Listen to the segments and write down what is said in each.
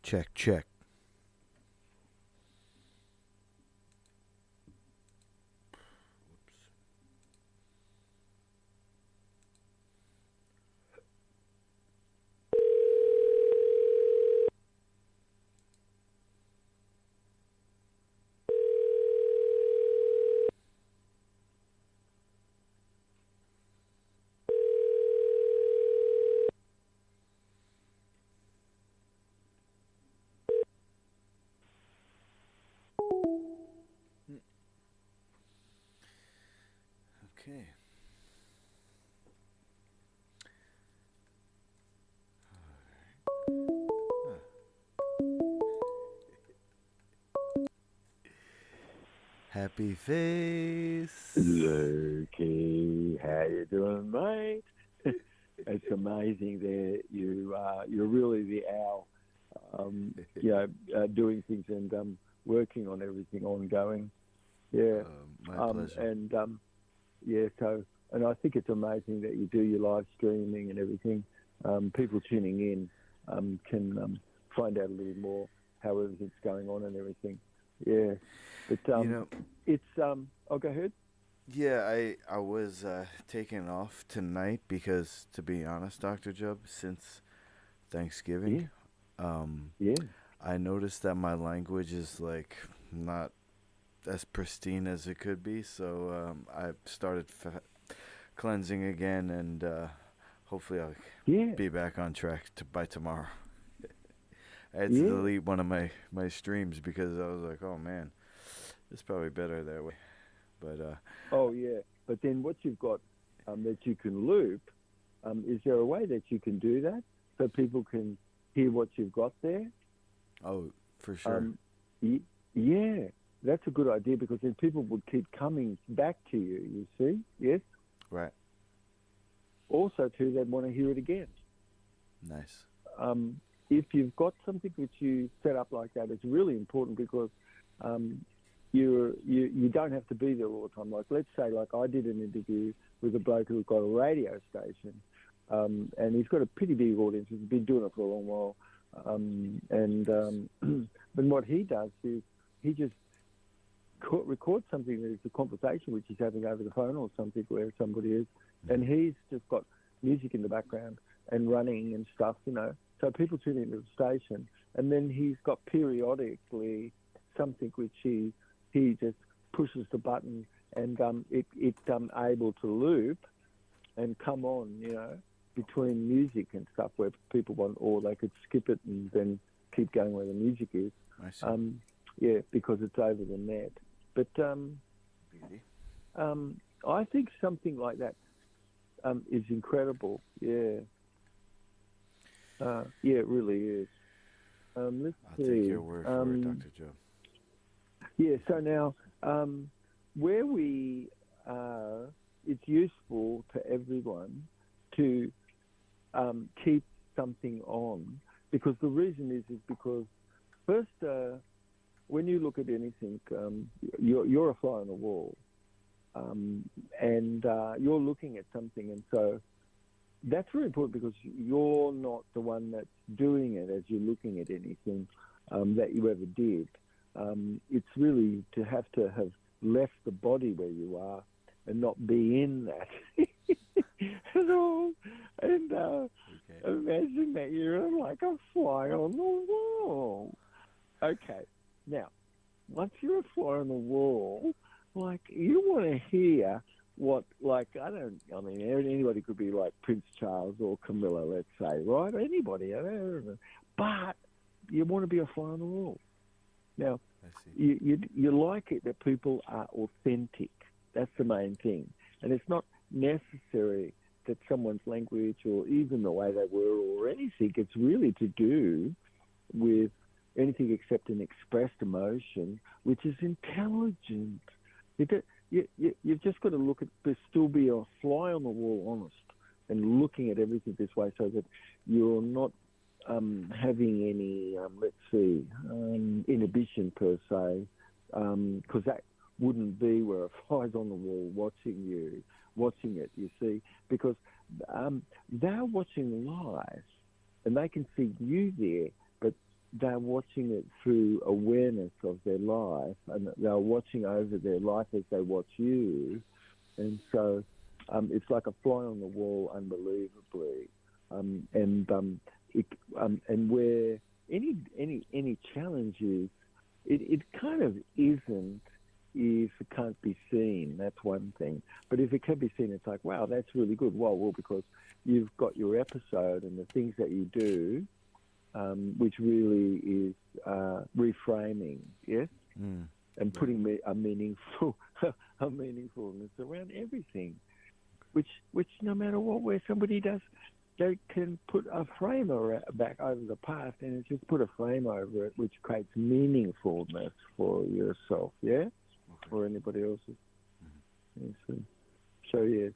Check, check. Okay. Huh. Happy face. Lukey, how you doing, mate? It's amazing that you're really the owl, doing things and working on everything ongoing. Yeah, My pleasure. and yeah, so and I think it's amazing that you do your live streaming and everything. People tuning in can find out a little more how everything's going on and everything. Yeah, but You know, it's I'll go ahead. yeah, I was taking off tonight because, to be honest, Doctor Jubb, since Thanksgiving, Yeah, um, yeah. I noticed that my language is like not as pristine as it could be. So I started cleansing again, and hopefully I'll Yeah, be back on track by tomorrow. I had to yeah. delete one of my streams because I was like, oh man, it's probably better that way. But Oh, yeah. But then what you've got that you can loop, is there a way that you can do that so people can hear what you've got there? oh, for sure. Um, yeah, that's a good idea because then people would keep coming back to you, you see? Yes. Right. Also, too, they'd want to hear it again. Nice. Um, if you've got something which you set up like that, it's really important because um, you don't have to be there all the time. Like let's say, like I did an interview with a bloke who's got a radio station, and he's got a pretty big audience. He's been doing it for a long while, and but what he does is he just records something that is a conversation which he's having over the phone or something where somebody is, and Mm-hmm. he's just got music in the background and running and stuff, So people tune into the station, and then he's got periodically something which he just pushes the button and it's able to loop and come on, between music and stuff where people want, or they could skip it and then keep going where the music is. I see. Um, yeah, because it's over the net. But Beauty. I think something like that is incredible. Yeah, yeah, it really is. Let's I'll take see. your word for it, Doctor Joe. Yeah, so now where we are, it's useful to everyone to keep something on because the reason is because first, when you look at anything, you're a fly on the wall, and you're looking at something, and so that's really important because you're not the one that's doing it as you're looking at anything that you ever did. It's really to have left the body where you are and not be in that at all. And Okay. imagine that you're like a fly on the wall. Okay, now once you're a fly on the wall, like you want to hear what, like I mean, anybody could be like Prince Charles or Camilla, let's say, right? Anybody, but you want to be a fly on the wall. Now, I see. you like it that people are authentic. That's the main thing, and it's not necessary that someone's language or even the way they were or anything. It's really to do with anything except an expressed emotion, which is intelligent. You've just got to look at, but still be a fly on the wall, honest, and looking at everything this way, so that you're not having any, let's see, inhibition per se, because that wouldn't be where a fly's on the wall watching it. You see, because they're watching live, and they can see you there, but they're watching it through awareness of their life, and they're watching over their life as they watch you. And so it's like a fly on the wall, unbelievably. And where any challenges, it kind of isn't if it can't be seen. That's one thing. But if it can be seen, it's like, wow, that's really good. Well, because you've got your episode and the things that you do, which really is reframing, yes, and putting a meaningfulness around everything, which no matter where somebody does, they can put a frame back over the past, and it's just put a frame over it, which creates meaningfulness for yourself, yeah, or anybody else's. So yes,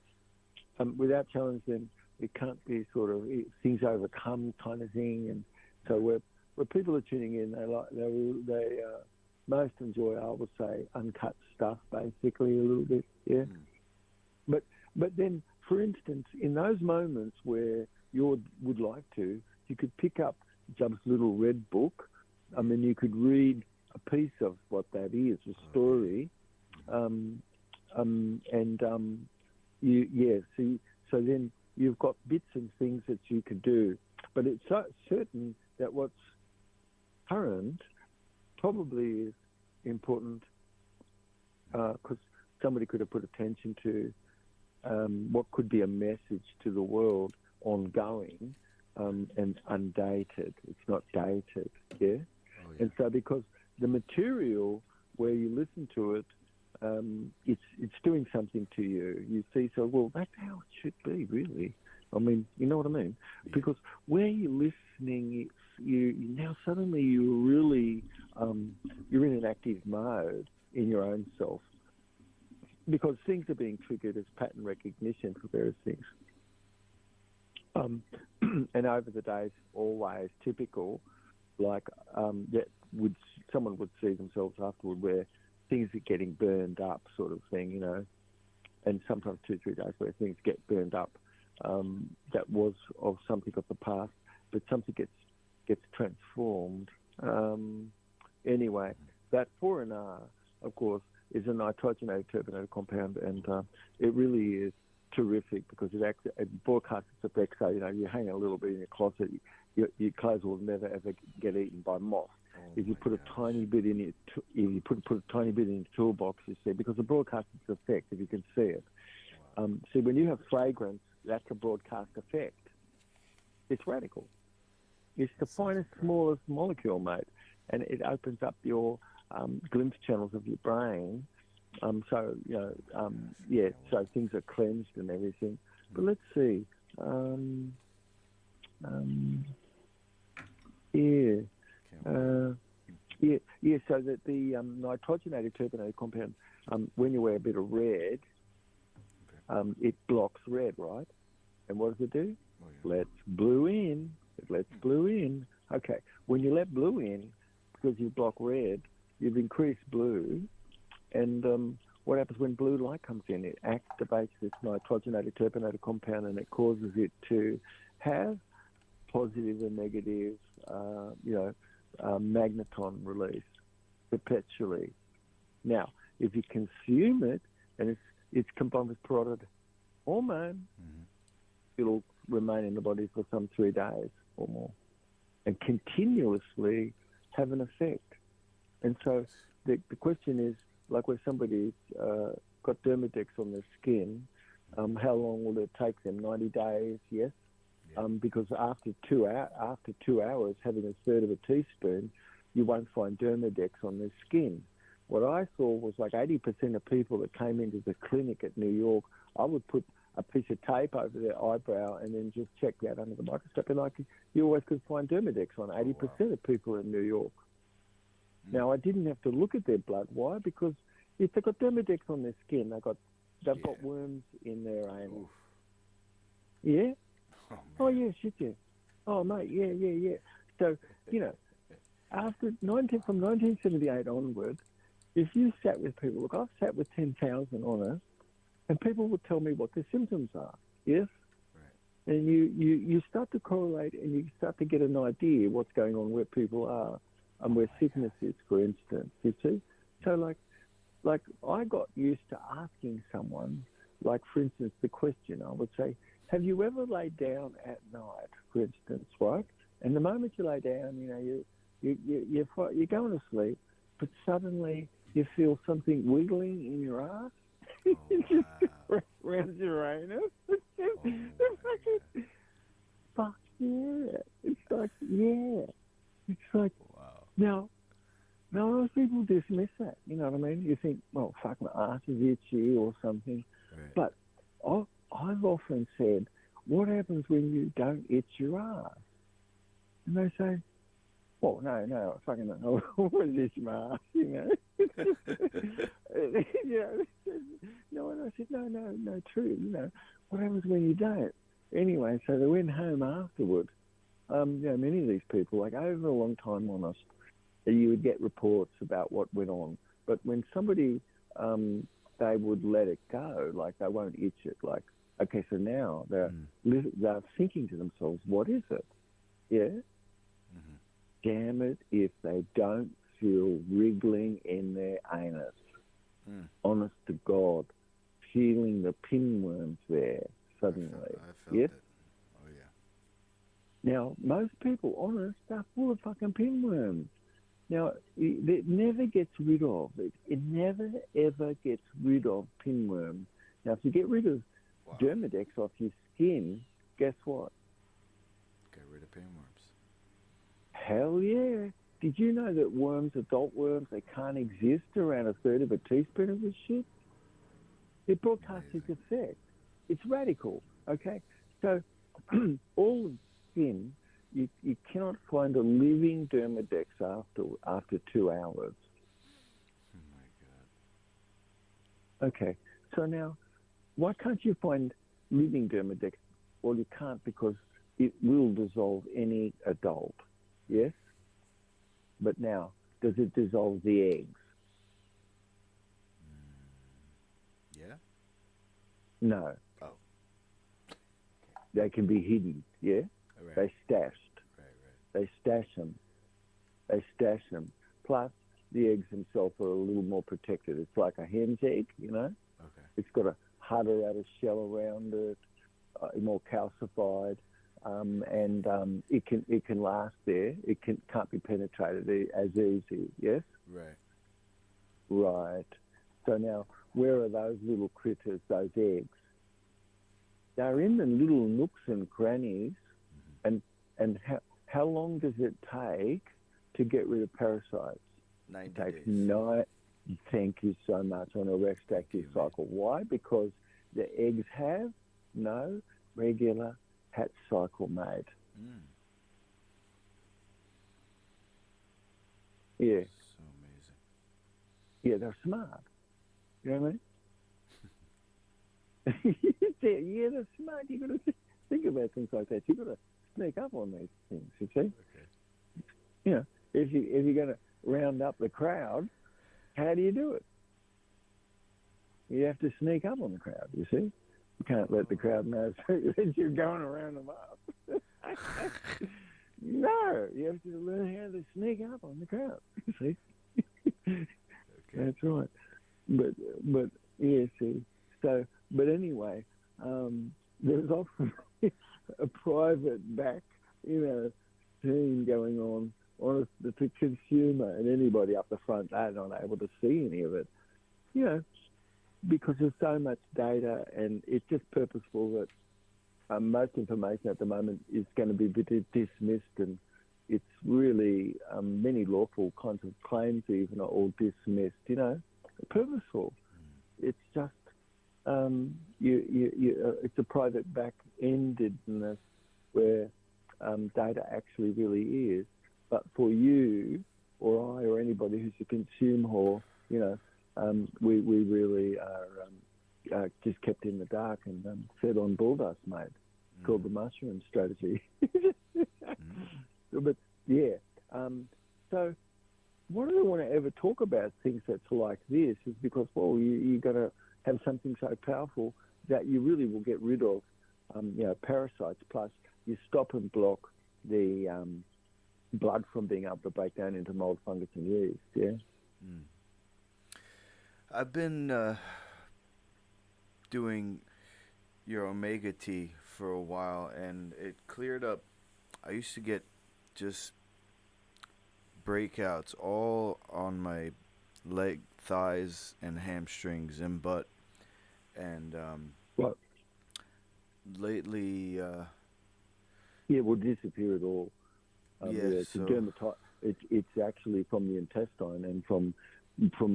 without challenge, then it can't be sort of things overcome kind of thing. And so where people are tuning in, they most enjoy, I would say, uncut stuff, basically a little bit, yeah. But then, for instance, in those moments where you would like to, you could pick up Jubb's little red book. I mean, you could read a piece of what that is, a story, so then you've got bits and things that you could do. But it's so certain that what's current probably is important, because somebody could have put attention to what could be a message to the world, ongoing, and undated. It's not dated, yeah? And so because the material, where you listen to it, it's doing something to you. You see, so, well, that's how it should be, really. I mean, you know what I mean? Yeah. Because where you're listening, you now suddenly you're really, you're in an active mode in your own self, because things are being triggered as pattern recognition for various things. And over the days, always typical, like someone would see themselves afterward where things are getting burned up, sort of thing, you know, and sometimes 2-3 days where things get burned up. That was of something of the past, but something gets transformed. Anyway, that 4NR, of course, is a nitrogenated terpenoid compound, and it really is terrific because it broadcasts its effects. So, you know, you hang a little bit in your closet, your clothes will never ever get eaten by moths. If you put a tiny bit in your, put a tiny bit in your toolbox, you see, because it broadcasts its effect, if you can see it. See, when you have fragrance, that's a broadcast effect. It's radical. It's the finest, smallest molecule, mate, and it opens up your glimpse channels of your brain. So, you know, so things are cleansed and everything. But let's see. So that the nitrogenated terpenoid compound, when you wear a bit of red, it blocks red, right? And what does it do? Lets blue in. It lets blue in. Okay. When you let blue in, because you block red, you've increased blue. And what happens when blue light comes in? It activates this nitrogenated terpenoid compound, and it causes it to have positive and negative, magneton release perpetually. Now, if you consume it, and it's combined with parotid hormone, it'll remain in the body for some 3 days or more, and continuously have an effect. And so the question is, like where somebody's got Dermadex on their skin, how long will it take them? 90 days, yes? Because after 2 hours, having a third of a teaspoon, you won't find Dermadex on their skin. What I saw was like 80% of people that came into the clinic at New York, I would put a piece of tape over their eyebrow and then just check that under the microscope, and you always could find Dermadex on 80% of people in New York. Now, I didn't have to look at their blood. Why? Because if they've got Dermadex on their skin, they've got worms in their anus. Oof. Yeah? Oh, yeah, shit, yeah. Oh, mate, yeah. So, you know, from 1978 onward, if you sat with people, look, I've sat with 10,000 on it, and people would tell me what their symptoms are, yes? Right. and you start to correlate, and you start to get an idea what's going on where people are and where sickness is, for instance. You see, so like I got used to asking someone, like for instance, the question I would say, have you ever laid down at night, for instance, right? And the moment you lay down, you're going to sleep, but suddenly you feel something wiggling in your ass. Oh, wow. Around your anus. Fuck yeah. It's like, yeah. It's like, Wow. now, most people dismiss that. You know what I mean? You think, well, fuck, my ass is itchy or something. Right. But I've often said, what happens when you don't itch your ass? And they say, well, no, I fucking don't know what is my ass, you know? No, and I said, no, true, you know. What happens when you don't? Anyway, so they went home afterward. Many of these people, like over a long time on us, you would get reports about what went on. But when somebody, they would let it go, like they won't itch it. Like, okay, so now they're thinking to themselves, what is it? Yeah? Mm-hmm. Damn it if they don't feel wriggling in their anus. Honest to God, feeling the pinworms there suddenly. I felt yes? it. Oh, yeah. Now, most people, honest, are full of fucking pinworms. Now, it never gets rid of. It never, ever gets rid of pinworms. Now, if you get rid of Dermadex off your skin, guess what? Get rid of pinworms. Hell yeah. Did you know that worms, adult worms, they can't exist around a third of a teaspoon of this shit? It broadcasts its effect. It's radical, okay? So all of skin, you cannot find a living Dermadex after 2 hours. Oh, my God. Okay, so now, why can't you find living Dermadex? Well, you can't because it will dissolve any adult, yes? But now, does it dissolve the eggs? Yeah? No. Oh. They can be hidden, yeah? Right. They stashed. Right. They stash them. Plus, the eggs themselves are a little more protected. It's like a hen's egg, you know? Okay. It's got a harder outer shell around it, more calcified, and it can last there. It can't be penetrated as easy, yes? Right. Right. So now, where are those little critters, those eggs? They're in the little nooks and crannies, and how long does it take to get rid of parasites? 90 It takes days. Thank you so much on a rest active cycle. Why? Because the eggs have no regular hatch cycle made. Yeah. So amazing. Yeah, they're smart. You know what I mean? Yeah, they're smart. You've got to think about things like that. You've got to sneak up on these things, you see? Okay. You know, if you're going to round up the crowd, how do you do it? You have to sneak up on the crowd, you see? You can't let the crowd know that you're going around them up. No, you have to learn how to sneak up on the crowd, you see? Okay. That's right. But yeah, see. So, but anyway, there's often a private back, team going on the consumer and anybody up the front, they're not able to see any of it, because there's so much data, and it's just purposeful that most information at the moment is going to be dismissed, and it's really many lawful kinds of claims even are all dismissed, purposeful. It's just it's a private back-endedness where data actually really is. But for you or I or anybody who's a consumer whore, we really are just kept in the dark and fed on bulldust, mate. It's called the mushroom strategy. But yeah, so what I want to ever talk about things that's like this is because, you're going to have something so powerful that you really will get rid of parasites. Plus, you stop and block the blood from being able to break down into mold, fungus, and yeast. Yeah. Mm. I've been doing your omega tea for a while, and it cleared up. I used to get just breakouts all on my leg, thighs, and hamstrings and butt. And Well, lately, yeah, will disappear at all. yeah, It's a so dermatite. It's actually from the intestine and from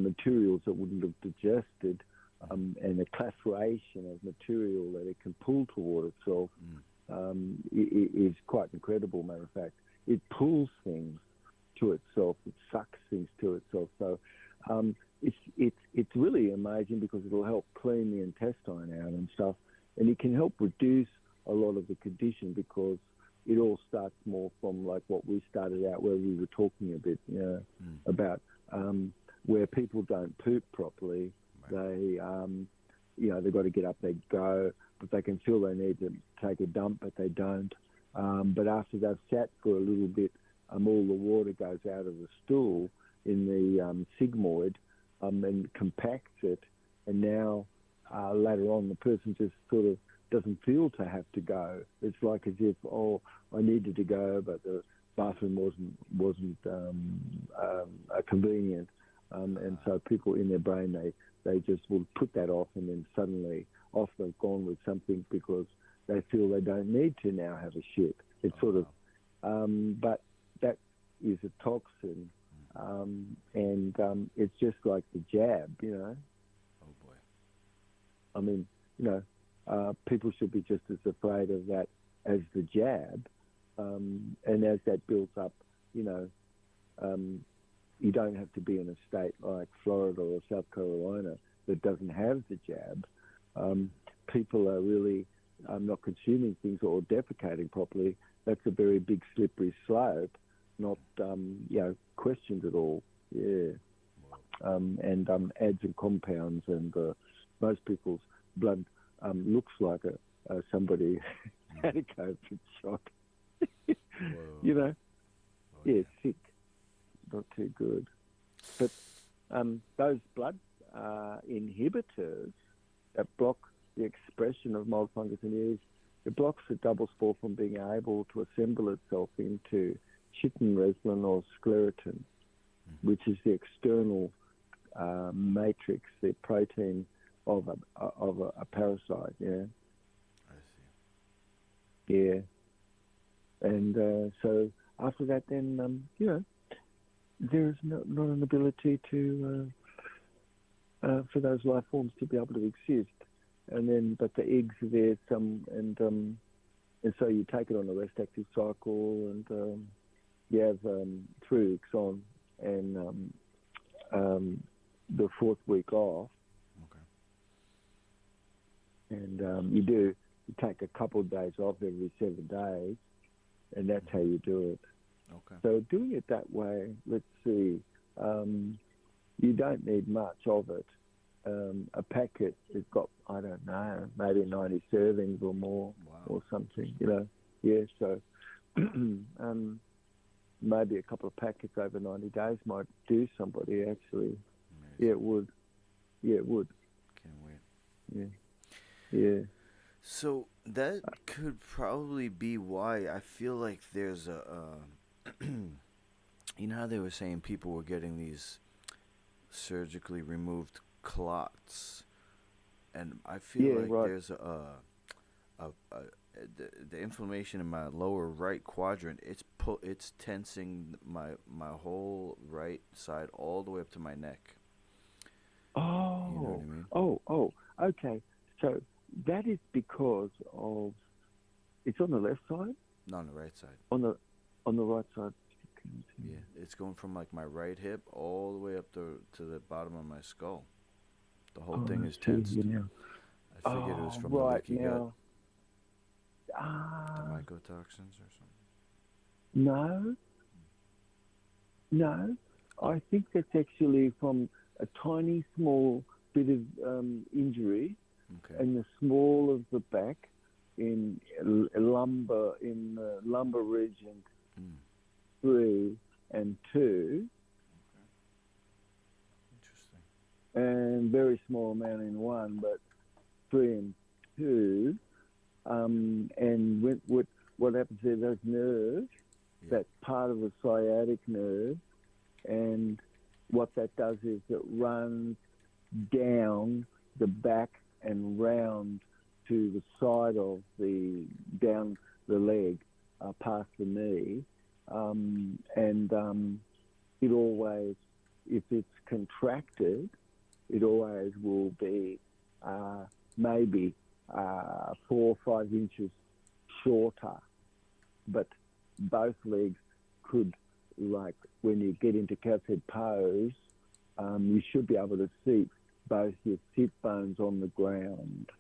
materials that wouldn't have digested, and a clathration of material that it can pull toward itself is quite incredible. Matter of fact, it pulls things to itself. It sucks things to itself. So it's really amazing because it'll help clean the intestine out and stuff, and it can help reduce a lot of the condition because it all starts more from like what we started out where we were talking a bit, about where people don't poop properly. Right. They've got to get up, they go, but they can feel they need to take a dump, but they don't. But after they've sat for a little bit, all the water goes out of the stool in the sigmoid and compacts it. And now later on, the person just sort of doesn't feel to have to go. It's like as if, I needed to go, but the bathroom wasn't convenient. And so people in their brain, they just will put that off, and then suddenly off they've gone with something because they feel they don't need to now have a shit. It's but that is a toxin, and it's just like the jab, Oh boy. I mean, people should be just as afraid of that as the jab, and as that builds up, you don't have to be in a state like Florida or South Carolina that doesn't have the jab. People are really not consuming things or defecating properly. That's a very big slippery slope, not questioned at all. Yeah, and adds and compounds, and most people's blood looks like somebody had a COVID shot. Yeah, sick. Not too good. But those blood inhibitors that block the expression of mold, fungus, and yeast, it blocks the double spore from being able to assemble itself into chitin, resin, or sclerotin, which is the external matrix, the protein of a parasite. Yeah. I see. Yeah. And so after that, then there's not an ability to for those life forms to be able to exist. And then, but the eggs are there, and so you take it on a rest active cycle, and you have 3 weeks on, and the 4th week off. Okay. And you take a couple of days off every 7 days, and that's how you do it. Okay. So doing it that way, let's see, you don't need much of it. A packet has got, I don't know, maybe 90 servings or more. Wow. Or something, Yeah, so maybe a couple of packets over 90 days might do somebody, actually. Amazing. Yeah, it would. Yeah, it would. Can't wait. Yeah. Yeah. So that could probably be why I feel like there's a you know how they were saying people were getting these surgically removed clots, and I feel like right. there's the inflammation in my lower right quadrant. It's tensing my whole right side all the way up to my neck. Oh. You know what I mean? Oh. Okay. So that is because of it's on the left side. No, on the right side. On the right side. Yeah, it's going from like my right hip all the way up to the bottom of my skull. The whole thing is tensed. I figured it was from the leaky gut. The mycotoxins or something. No. I think that's actually from a tiny, small bit of injury Okay. in the small of the back, in lumbar region Mm. 3 and 2, Interesting. and very small amount in 1, but 3 and 2. And what happens there, those nerves, that's part of the sciatic nerve, and what that does is it runs down the back and round to the side of down the leg, past the knee, and it always, if it's contracted, it always will be maybe 4 or 5 inches shorter, but both legs could, like when you get into calf head pose, you should be able to see both your sit bones on the ground.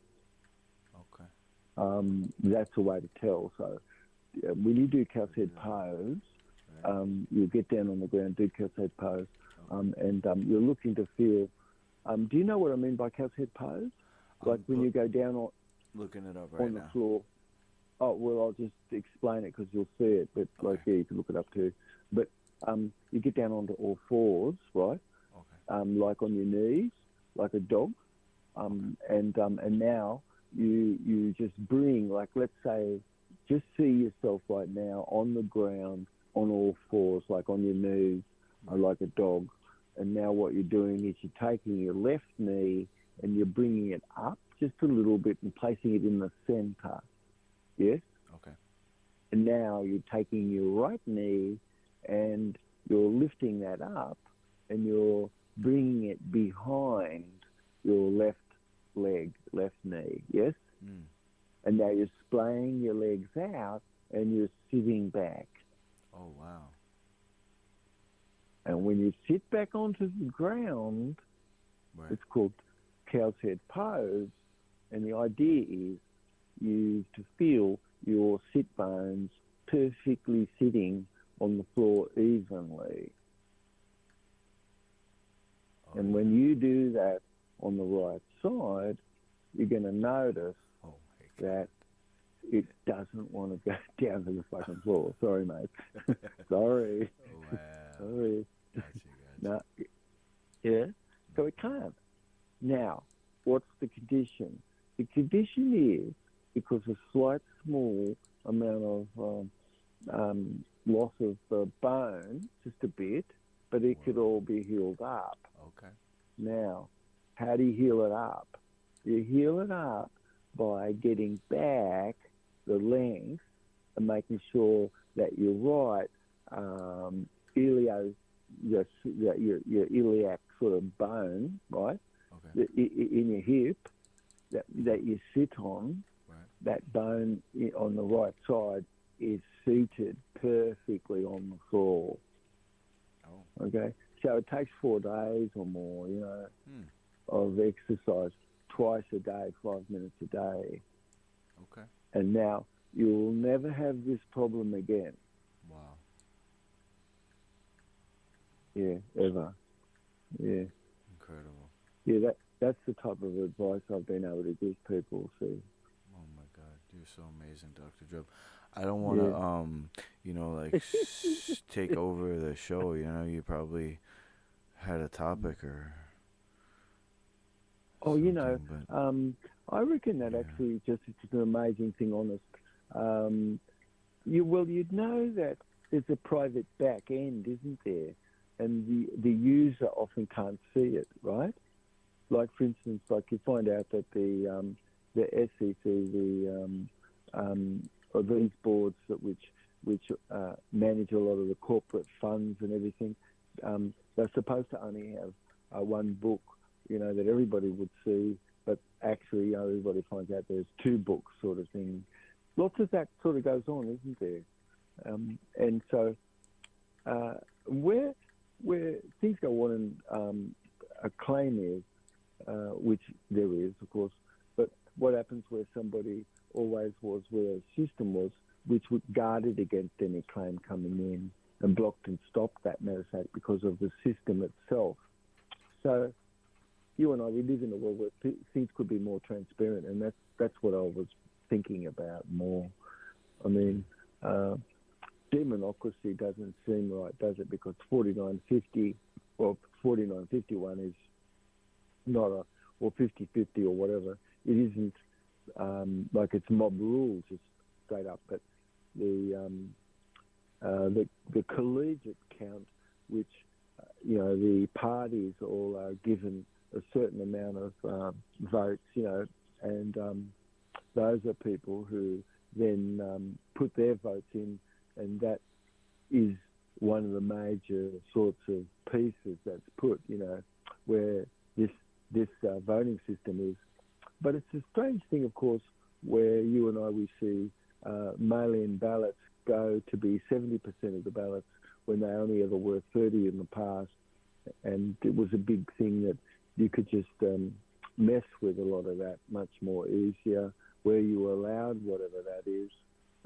Okay. That's a way to tell. So when you do calf head pose, you get down on the ground, do calf head pose, and you're looking to feel. Do you know what I mean by calf head pose? Like when you go down on, looking it up right on now. the floor. Oh, well, I'll just explain it because you'll see it, but like, yeah, you can look it up too. But you get down onto all fours, right? Okay. Like on your knees, like a dog. And now you just bring, like, let's say, just see yourself right now on the ground on all fours, like on your knees, like a dog. And now what you're doing is you're taking your left knee and you're bringing it up just a little bit and placing it in the center. Yes? Okay. And now you're taking your right knee and you're lifting that up and you're bringing it behind your left leg, left knee. Yes? Mm. And now you're splaying your legs out and you're sitting back. Oh, wow. And when you sit back onto the ground, it's called cow's head pose. And the idea is you to feel your sit bones perfectly sitting on the floor evenly. And when you do that on the right side, you're going to notice that it doesn't want to go down to the fucking floor. Sorry, mate. Sorry. Oh, wow. Sorry. Gotcha. No. Yeah. So it can't. Now, what's the condition? The condition is because a slight small amount of loss of bone, just a bit, but it could all be healed up. Okay. Now, how do you heal it up? You heal it up by getting back the length and making sure that your right your iliac sort of bone, right, in your hip that you sit on, that bone on the right side is seated perfectly on the floor. Oh. Okay? So it takes 4 days or more, of exercise twice a day, 5 minutes a day. Okay. And now you'll never have this problem again. Wow. Yeah, ever. Yeah. Incredible. Yeah, that's the type of advice I've been able to give people, see. Oh, my God. You're so amazing, Dr. Jubb. I don't want to, take over the show. You probably had a topic or Oh, something, I reckon that actually it's an amazing thing, honest. You'd know that there's a private back end, isn't there? And the user often can't see it, right? Like, for instance, like you find out that the SEC, or these boards which manage a lot of the corporate funds and everything, they're supposed to only have one book, that everybody would see, but actually, everybody finds out there's 2 books, sort of thing. Lots of that sort of goes on, isn't there? And so, where things go on, and a claim is, which there is, of course, but what happens where somebody always was where a system was, which would guarded against any claim coming in and blocked and stopped that matter of fact because of the system itself. So you and I, we live in a world where things could be more transparent, and that's what I was thinking about more. I mean, Democracy doesn't seem right, does it? Because 4950 or 4951 is not a, or 5050 or whatever. It isn't like it's mob rules, just straight up. But the collegiate count, which the parties all are given a certain amount of votes, and those are people who then put their votes in, and that is one of the major sorts of pieces that's put, where this voting system is. But it's a strange thing, of course, where you and I, we see mail-in ballots go to be 70% of the ballots when they only ever were 30 in the past. And it was a big thing that you could just mess with a lot of that much more easier, where you were allowed whatever that is.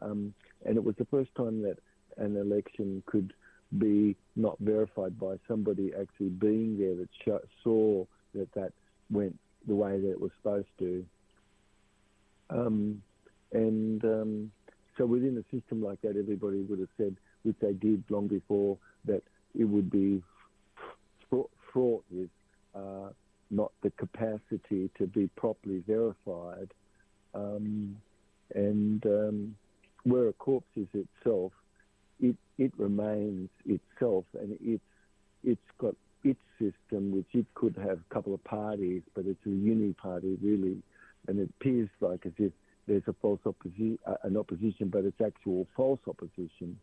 And it was the first time that an election could be not verified by somebody actually being there that saw that went the way that it was supposed to. So within a system like that, everybody would have said, which they did long before, that it would be fraught with not the capacity to be properly verified. Where a corpse is itself, it remains itself, and it's got its system, which it could have a couple of parties, but it's a uni-party really, and it appears like as if there's a false an opposition, but it's actual false opposition.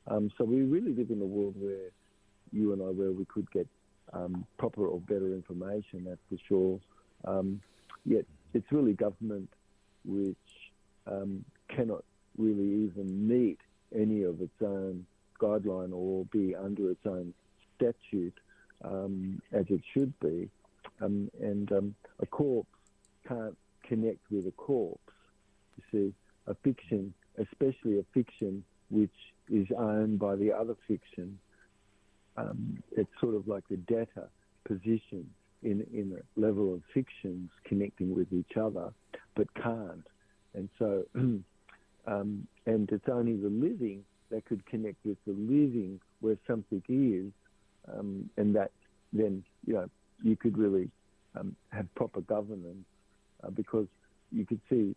So we really live in a world where you and I, where we could get proper or better information, that's for sure. Yet it's really government which cannot really even meet any of its own guideline or be under its own statute as it should be. A corpse can't connect with a corpse. You see, a fiction, especially a fiction which is owned by the other fiction, it's sort of like the debtor position in a level of fictions connecting with each other, but can't. And so, and it's only the living that could connect with the living where something is, and that then, you could really have proper governance, because you could see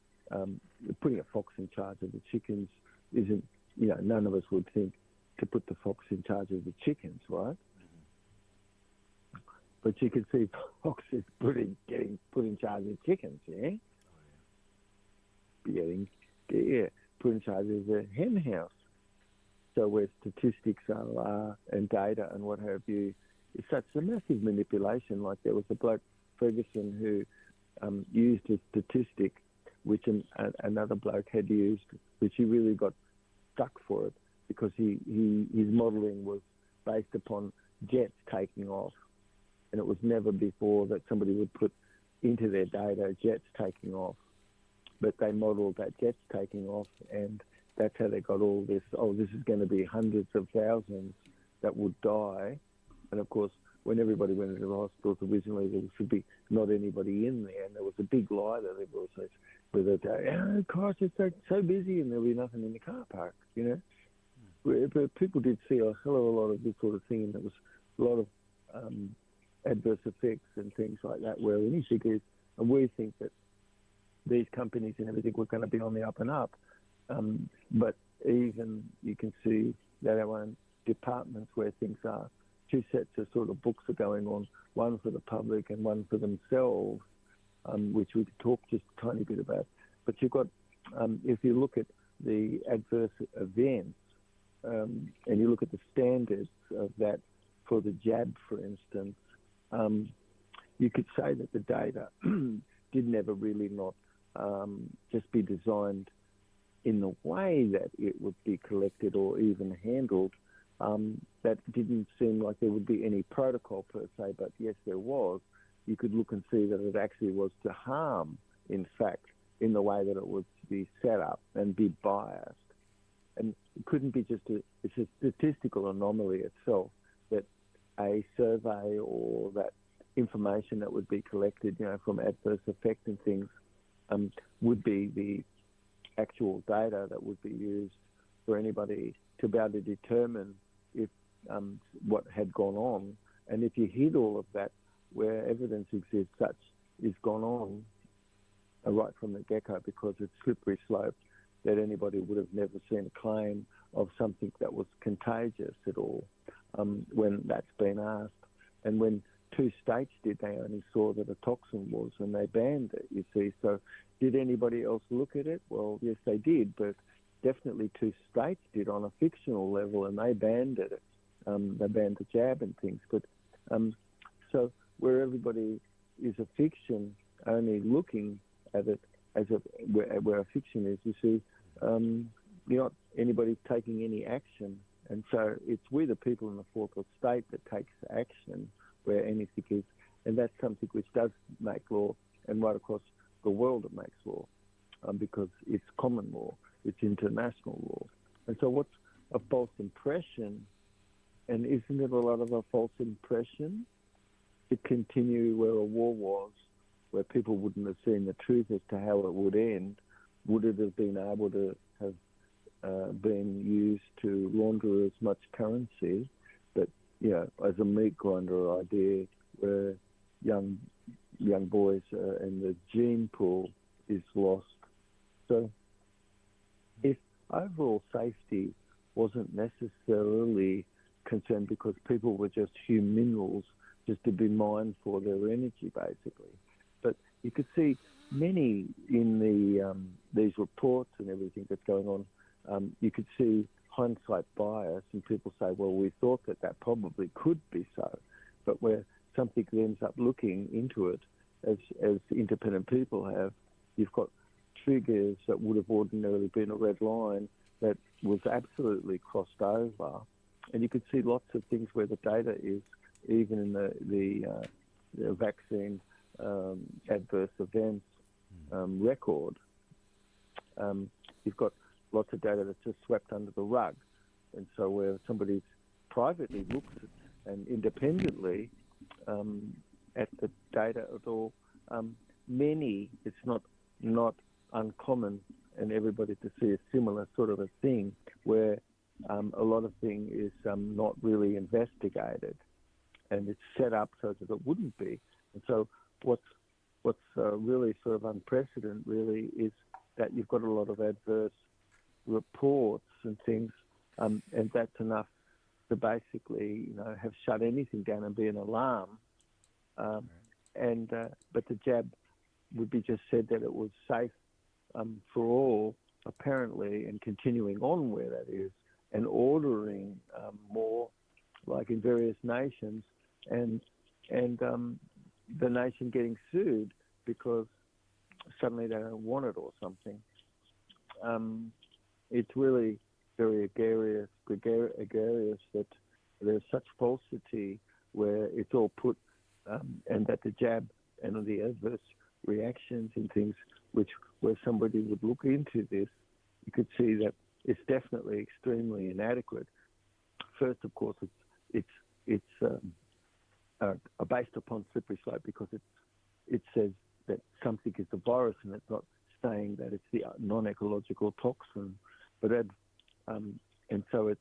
putting a fox in charge of the chickens isn't, none of us would think to put the fox in charge of the chickens, right? Mm-hmm. But you could see foxes getting put in charge of chickens, yeah? Put in charge of the hen house. So where statistics are and data and what have you, it's such a massive manipulation. Like there was a bloke, Ferguson, who used a statistic which another bloke had used, which he really got stuck for it, because his modelling was based upon jets taking off, and it was never before that somebody would put into their data jets taking off, but they modelled that jets taking off, and that's how they got all this. Oh, this is going to be hundreds of thousands that would die, and of course, when everybody went into the hospitals originally, there should be not anybody in there, and there was a big lie that they were saying, oh gosh, it's so busy, and there'll be nothing in the car park, But people did see a hell of a lot of this sort of thing, and there was a lot of adverse effects and things like that, where anything is, and we think that these companies and everything were going to be on the up and up. But even you can see that our own departments where things are, two sets of sort of books are going on, one for the public and one for themselves, which we could talk just a tiny bit about. But you've got, if you look at the adverse events, and you look at the standards of that for the jab, for instance, you could say that the data did never really not just be designed in the way that it would be collected or even handled. That didn't seem like there would be any protocol per se, but yes, there was. You could look and see that it actually was to harm, in fact, in the way that it was to be set up and be biased. And it couldn't be it's a statistical anomaly itself, that a survey or that information that would be collected, from adverse effect and things, would be the actual data that would be used for anybody to be able to determine if what had gone on. And if you hid all of that, where evidence exists, such is gone on right from the get-go, because it's slippery slope that anybody would have never seen a claim of something that was contagious at all when that's been asked. And when 2 states did, they only saw that a toxin was, and they banned it, you see. So did anybody else look at it? Well, yes, they did, but definitely 2 states did on a fictional level, and they banned it. They banned the jab and things. But so where everybody is a fiction, only looking at it as where a fiction is, you see, not anybody taking any action. And so it's we, the people in the 4th state, that takes action where anything is. And that's something which does make law, and right across the world it makes law, because it's common law, it's international law. And so what's a false impression, and isn't it a lot of a false impression to continue where a war was, where people wouldn't have seen the truth as to how it would end? Would it have been able to have been used to launder as much currency? But, as a meat grinder idea, where young boys and the gene pool is lost. So if overall safety wasn't necessarily concerned because people were just human minerals, just to be mined for their energy, basically. But you could see many in these reports and everything that's going on, you could see hindsight bias, and people say, well, we thought that probably could be so. But where something ends up looking into it, as independent people have, you've got triggers that would have ordinarily been a red line that was absolutely crossed over. And you could see lots of things where the data is, even in the vaccine adverse events record. You've got lots of data that's just swept under the rug. And so where somebody privately looks and independently at the data at all, many, it's not uncommon, and everybody to see a similar sort of a thing where a lot of thing is not really investigated, and it's set up so that it wouldn't be. And so what's really sort of unprecedented really is that you've got a lot of adverse reports and things, and that's enough to basically have shut anything down and be an alarm. But the jab would be just said that it was safe for all, apparently, and continuing on where that is, and ordering more, like in various nations, and the nation getting sued because suddenly they don't want it or something. It's really very gregarious that there's such falsity where it's all put, and that the jab and the adverse reactions and things, where somebody would look into this, you could see that it's definitely extremely inadequate. First, of course, it's based upon slippery slope, because it says that something is the virus, and it's not saying that it's the non-ecological toxin. But and so it's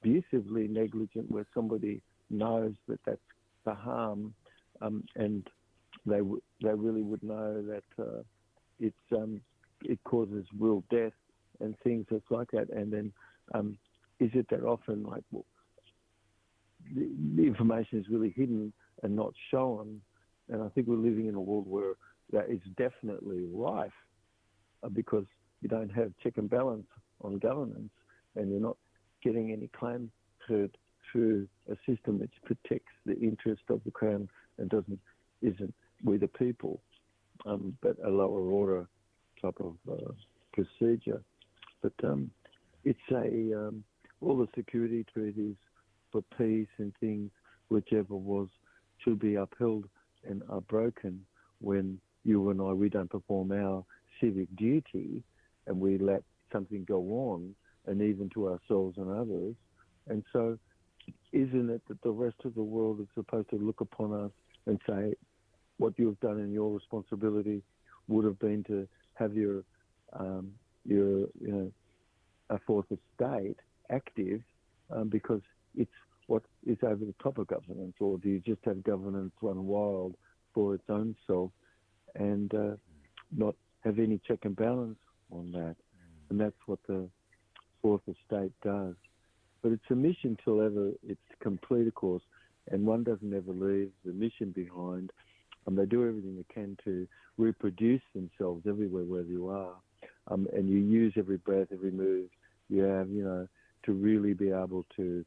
abusively negligent where somebody knows that that's the harm, and they really would know that it causes real death and things that's like that. And then is it that often, like, well, the information is really hidden and not shown? And I think we're living in a world where that is definitely rife, because you don't have check and balance on governance, and you're not getting any claim heard through a system which protects the interest of the Crown and isn't we the people, but a lower order type of procedure. But it's all the security treaties for peace and things, whichever was, should be upheld and are broken when you and I, we don't perform our civic duty, and we let something go on, and even to ourselves and others. And so isn't it that the rest of the world is supposed to look upon us and say, what you've done in your responsibility would have been to have your a fourth estate active because it's what is over the top of governance, or do you just have governance run wild for its own self and not have any check and balance on that? And that's what the fourth estate does. But it's a mission till ever it's complete, of course, and one doesn't ever leave the mission behind. They do everything they can to reproduce themselves everywhere where you are. And you use every breath, every move you have, to really be able to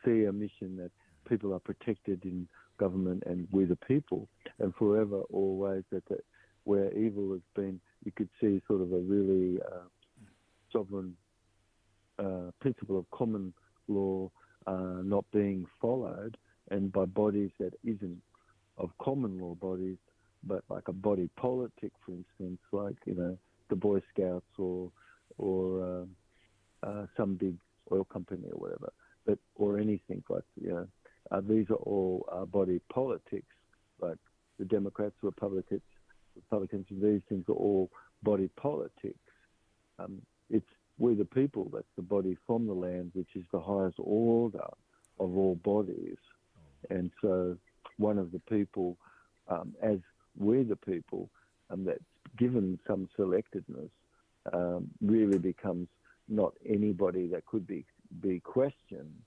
see a mission that people are protected in government and we the people, and forever, always, that where evil has been, you could see sort of a really sovereign principle of common law not being followed, and by bodies that isn't of common law bodies, but like a body politic, for instance, like, the Boy Scouts or some big oil company or whatever, or anything like, these are all body politics, like the Democrats, Republicans, these things are all body politics. It's we the people, that's the body from the land, which is the highest order of all bodies. And so one of the people, as we the people, that's given some selectedness, really becomes not anybody that could be questioned,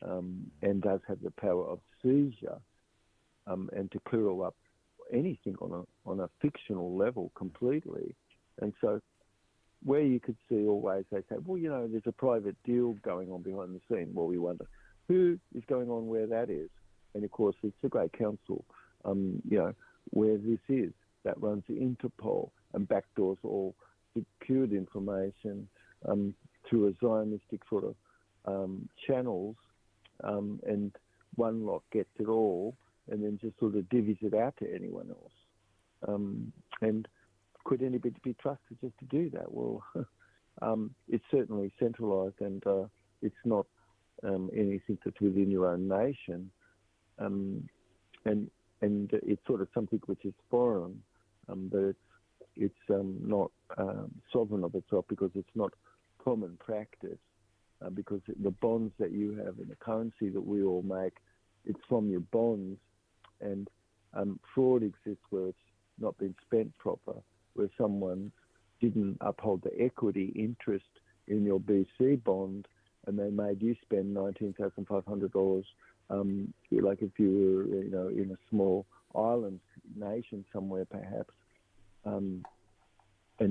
and does have the power of seizure, and to clear all up anything on a fictional level completely. And so where you could see always, they say, well, there's a private deal going on behind the scene. Well, we wonder who is going on where that is. And of course, it's the Great Council, where this is, that runs the Interpol and backdoors all secured information through a Zionistic sort of channels, and one lot gets it all and then just sort of divvies it out to anyone else. And could anybody be trusted just to do that? Well, it's certainly centralised, and it's not anything that's within your own nation, and it's sort of something which is foreign, but it's not sovereign of itself, because it's not common practice, because the bonds that you have and the currency that we all make, it's from your bonds, and fraud exists where it's not been spent proper, where someone didn't uphold the equity interest in your BC bond, and they made you spend $19,500, like if you were, in a small island nation somewhere, perhaps, and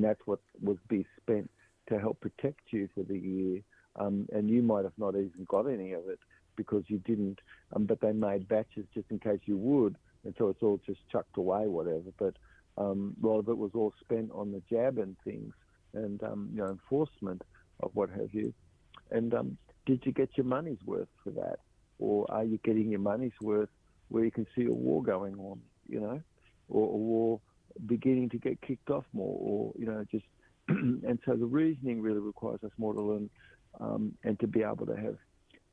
that's what was be spent to help protect you for the year, and you might have not even got any of it because you didn't, but they made batches just in case you would, and so it's all just chucked away, whatever. But a lot of it was all spent on the jab and things, and enforcement of what have you. And did you get your money's worth for that, or are you getting your money's worth where you can see a war going on, or a war beginning to get kicked off more, or just. And so the reasoning really requires us more to learn, and to be able to have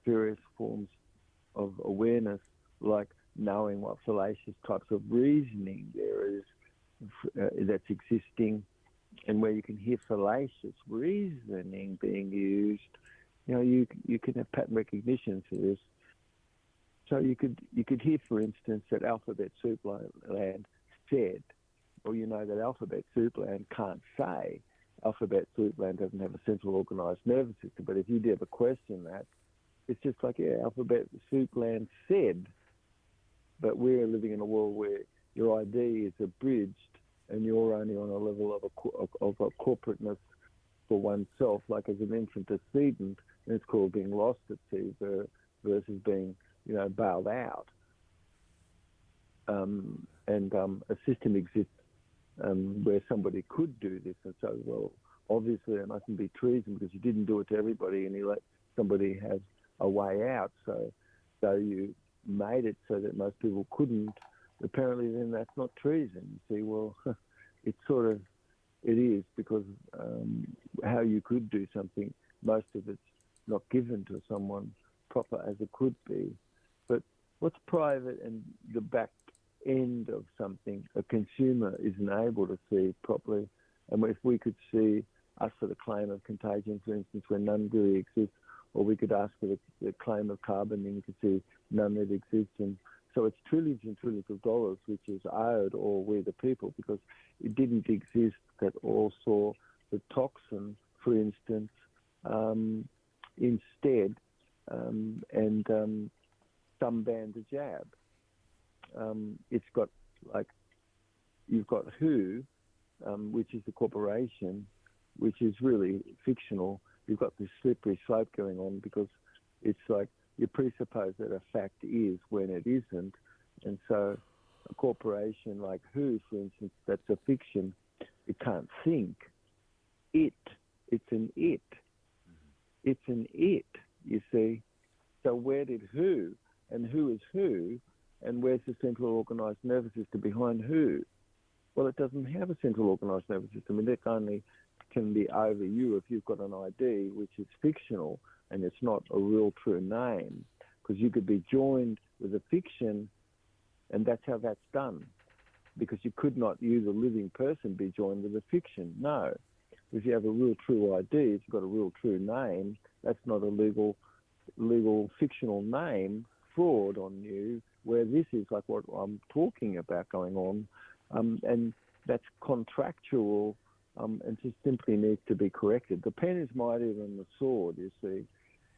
various forms of awareness, like knowing what fallacious types of reasoning there is that's existing, and where you can hear fallacious reasoning being used. You can have pattern recognition for this. So you could hear, for instance, that Alphabet Soup Land said, or that Alphabet Soup Land can't say. Alphabet Soup Land doesn't have a central organised nervous system, but if you ever question that, it's just like, Alphabet Soup Land said, but we're living in a world where your ID is abridged, and you're only on a level of a corporateness for oneself, like as an infant decedent, and it's called being lost at sea versus being, bailed out. And a system exists where somebody could do this, and so, well, obviously it mustn't be treason because you didn't do it to everybody, and you let somebody have a way out. So you made it so that most people couldn't. Apparently, then that's not treason. You see, well, it is, because how you could do something, most of it's not given to someone proper as it could be. But what's private and the back end of something, a consumer isn't able to see properly. And if we could see ask for the claim of contagion, for instance, when none really exists, or we could ask for the claim of carbon, and you could see none that exists. And so it's trillions and trillions of dollars which is owed, or we the people, because it didn't exist that all saw the toxin, for instance, instead, and some banned the jab. It's got, like, you've got WHO, which is the corporation, which is really fictional. You've got this slippery slope going on, because it's like you presuppose that a fact is when it isn't. And so a corporation like WHO, for instance, that's a fiction. It can't think. It's an it. It's an it, you see. So where did WHO, and who is who, and where's the central organised nervous system behind who? Well, it doesn't have a central organised nervous system, and it only can be over you if you've got an ID which is fictional and it's not a real true name, because you could be joined with a fiction, and that's how that's done, because you could not, you, the living person, be joined with a fiction. No. If you have a real true ID, if you've got a real true name, that's not a legal fictional name, fraud on you, where this is like what I'm talking about going on, and that's contractual, and just simply needs to be corrected. The pen is mightier than the sword, you see,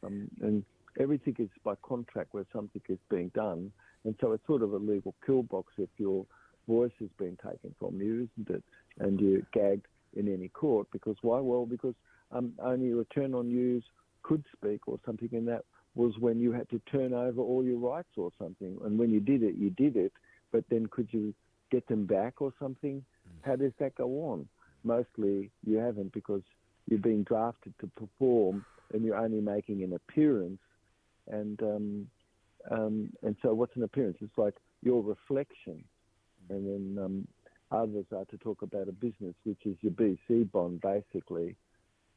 and everything is by contract where something is being done, and so it's sort of a legal pillbox if your voice has been taken from you, isn't it? And you're gagged in any court, because why? Well, because only a return on use could speak or something, and that was when you had to turn over all your rights or something, and when you did it, but then could you get them back or something? How does that go on? Mostly you haven't, because you're being drafted to perform and you're only making an appearance, and so what's an appearance? It's like your reflection, and then others are to talk about a business, which is your BC bond, basically,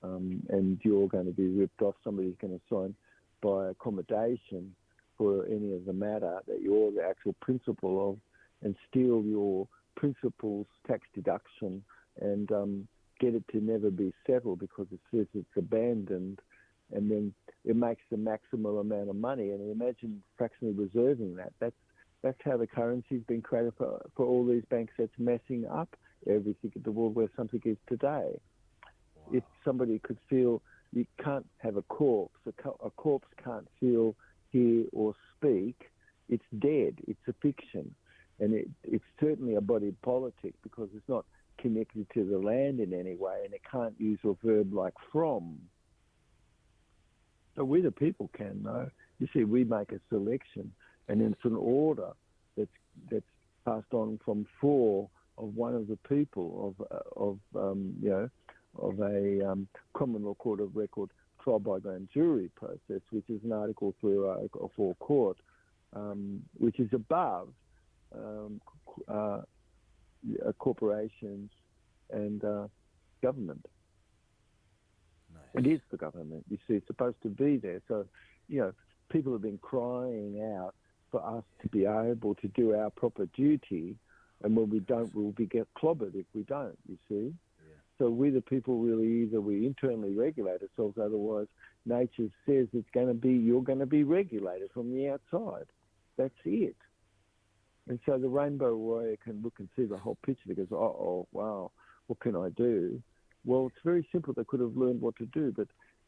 and you're going to be ripped off. Somebody's going to sign by accommodation for any of the matter that you're the actual principal of, and steal your principal's tax deduction, and get it to never be settled because it says it's abandoned, and then it makes the maximum amount of money. And imagine fractionally reserving that. That's how the currency's been created for all these banks. That's messing up everything in the world where something is today. Wow. If somebody could feel, you can't have a corpse. A corpse can't feel, hear, or speak. It's dead. It's a fiction. And it's certainly a body politic, because it's not connected to the land in any way, and it can't use a verb like from. So we the people can, though. You see, we make a selection, and it's an order that's passed on from four of one of the people of a common law court of record trial by grand jury process, which is an Article 304 court, which is above corporations and government. Nice. It is the government. You see, it's supposed to be there. So, people have been crying out for us to be able to do our proper duty, and when we don't, we'll get clobbered if we don't, you see. Yeah. So we the people really, either we internally regulate ourselves, otherwise nature says you're going to be regulated from the outside. That's it. And so the rainbow warrior can look and see the whole picture, because, oh, wow, what can I do? Well, it's very simple. They could have learned what to do, but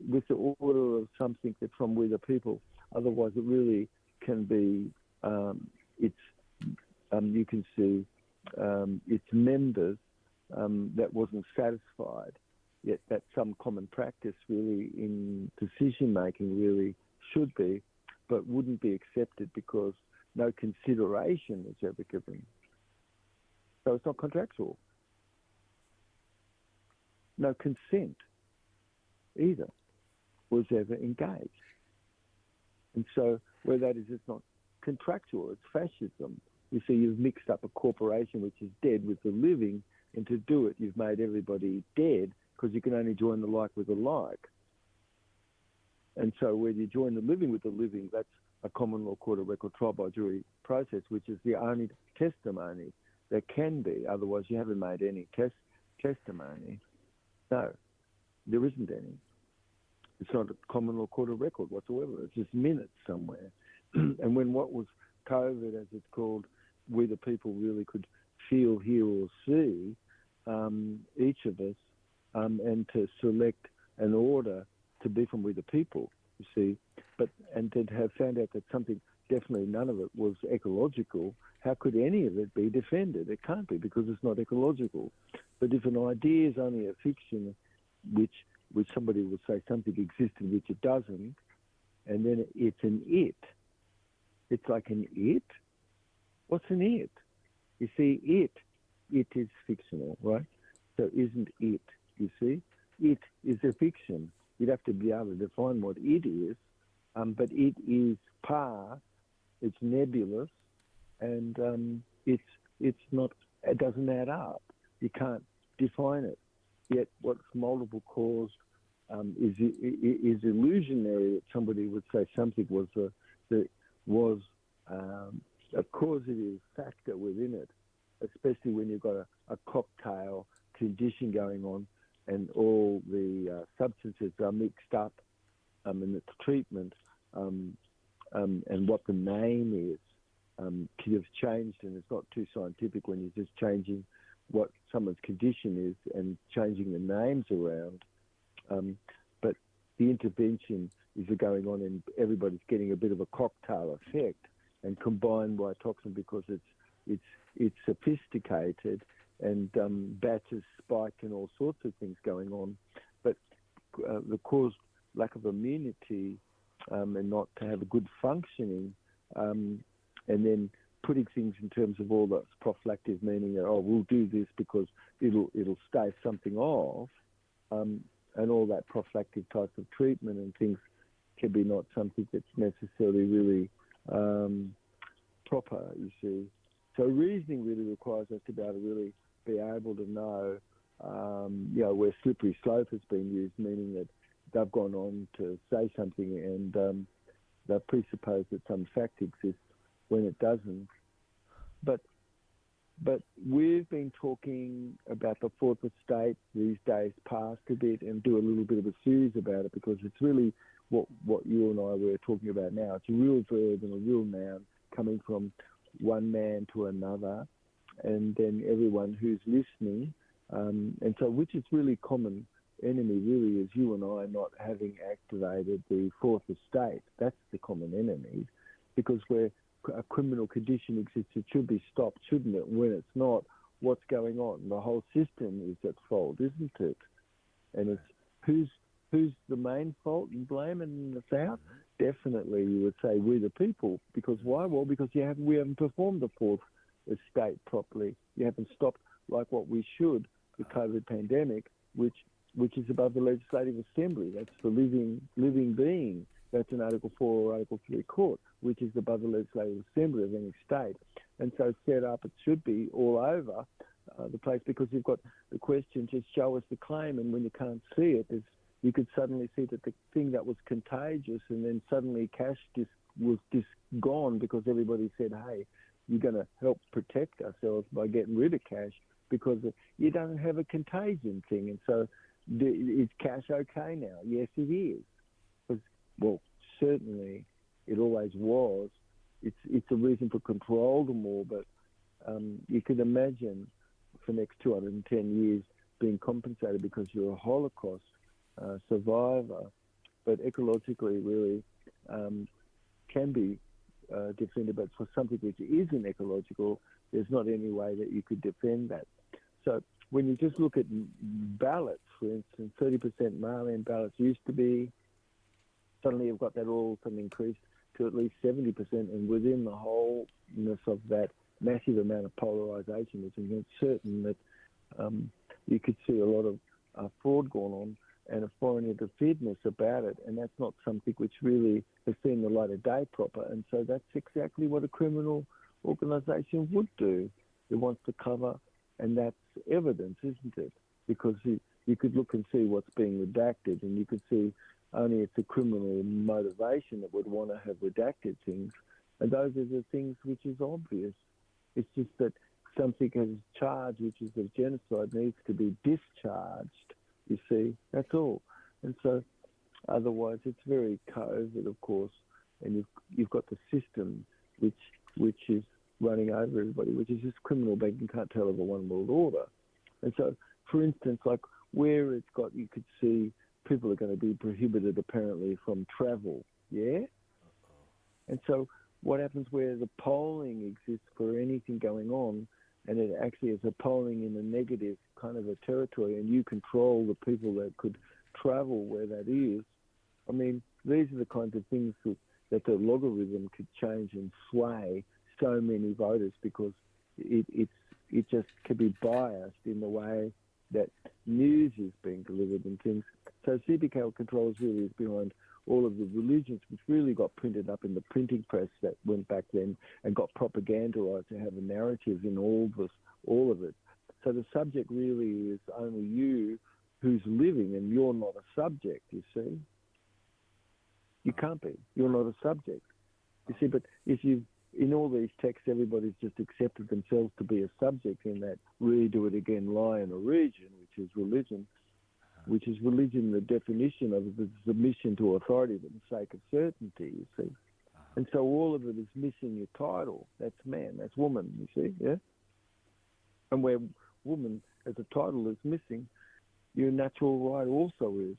with the order of something that's from we the people, otherwise it really can be, you can see its members that wasn't satisfied, yet that's some common practice really in decision-making really should be, but wouldn't be accepted because no consideration is ever given. So it's not contractual. No consent either was ever engaged. And so where that is, it's not contractual, it's fascism. You see, you've mixed up a corporation which is dead with the living, and to do it, you've made everybody dead, because you can only join the like with the like. And so when you join the living with the living, that's a common law court of record trial by jury process, which is the only testimony there can be. Otherwise, you haven't made any testimony. No. There isn't any. It's not a common law court of record whatsoever. It's just minutes somewhere. And when what was COVID, as it's called, we the people really could feel, hear, or see each of us, and to select an order to be from we the people, you see, and to have found out that something, definitely none of it was ecological. How could any of it be defended? It can't be, because it's not ecological. But if an idea is only a fiction, which somebody would say something existed which it doesn't, and then it's an it. It's like an it. What's an it? You see, it is fictional, right? So isn't it, you see? It is a fiction. You'd have to be able to define what it is, but it is it's nebulous, and it's not, it doesn't add up. You can't define it. Yet what's multiple cause is illusionary, that somebody would say something was a causative factor within it, especially when you've got a cocktail condition going on and all the substances are mixed up in its treatment, and what the name is could have changed, and it's not too scientific when you're just changing what someone's condition is and changing the names around. But the intervention is going on, and everybody's getting a bit of a cocktail effect, and combined by toxin, because it's sophisticated, and batches spike and all sorts of things going on. But the cause, lack of immunity, and not to have a good functioning, and then putting things in terms of all that prophylactic, meaning that, we'll do this because it'll stave something off, and all that prophylactic type of treatment and things can be not something that's necessarily really proper, you see. So reasoning really requires us to be able to know, where slippery slope has been used, meaning that they've gone on to say something and they've presupposed that some fact exists when it doesn't. But we've been talking about the fourth estate these days past a bit, and do a little bit of a series about it, because it's really what you and I were talking about now. It's a real verb and a real noun coming from one man to another, and then everyone who's listening. And so, which is really common enemy, really, is you and I not having activated the fourth estate. That's the common enemy, because where a criminal condition exists, it should be stopped, shouldn't it? When it's not, what's going on? The whole system is at fault, isn't it? And it's who's the main fault and blame in the South? Definitely, you would say we the people. Because why? Well, because we haven't performed the fourth estate properly. You haven't stopped like what we should, the COVID pandemic, which is above the Legislative Assembly. That's the living being. That's an Article 4 or Article 3 court, which is above the Legislative Assembly of any state. And so set up, it should be all over the place, because you've got the question, just show us the claim, and when you can't see it, you could suddenly see that the thing that was contagious, and then suddenly cash was gone, because everybody said, hey, you're going to help protect ourselves by getting rid of cash, because you don't have a contagion thing. And so is cash okay now? Yes, it is. Well, certainly it always was. It's a reason for control them all, but you could imagine for the next 210 years being compensated because you're a Holocaust survivor, but ecologically really can be defended, but for something which isn't ecological, there's not any way that you could defend that. So when you just look at ballots, for instance, 30% mail-in ballots used to be, suddenly you've got that all suddenly increased to at least 70%, and within the wholeness of that massive amount of polarisation, it's certain that you could see a lot of fraud going on and a foreign interferedness about it, and that's not something which really has seen the light of day proper. And so that's exactly what a criminal organisation would do. It wants to cover, and that's evidence, isn't it? Because you could look and see what's being redacted, and you could see only it's a criminal motivation that would want to have redacted things. And those are the things which is obvious. It's just that something as charged, which is of genocide, needs to be discharged. You see, that's all. And so otherwise, it's very COVID, of course, and you've got the system which is running over everybody, which is just criminal banking cartel of a one world order. And so, for instance, like where it's got, you could see people are going to be prohibited apparently from travel. Yeah. And so, what happens where the polling exists for anything going on, and it actually is a polling in a negative kind of a territory, and you control the people that could travel where that is. I mean, these are the kinds of things that the logarithm could change and sway so many voters, because it just can be biased in the way that news is being delivered and things. So CBK controls really is behind all of the religions, which really got printed up in the printing press that went back then and got propagandized to have a narrative in all of it. So the subject really is only you who's living, and you're not a subject, you see. You can't be. You're not a subject. You see, but if you, in all these texts, everybody's just accepted themselves to be a subject in that redo it again lie in a region, which is religion, the definition of the submission to authority for the sake of certainty, you see. And so all of it is missing your title. That's man, that's woman, you see, yeah? And where woman as a title is missing, your natural right also is,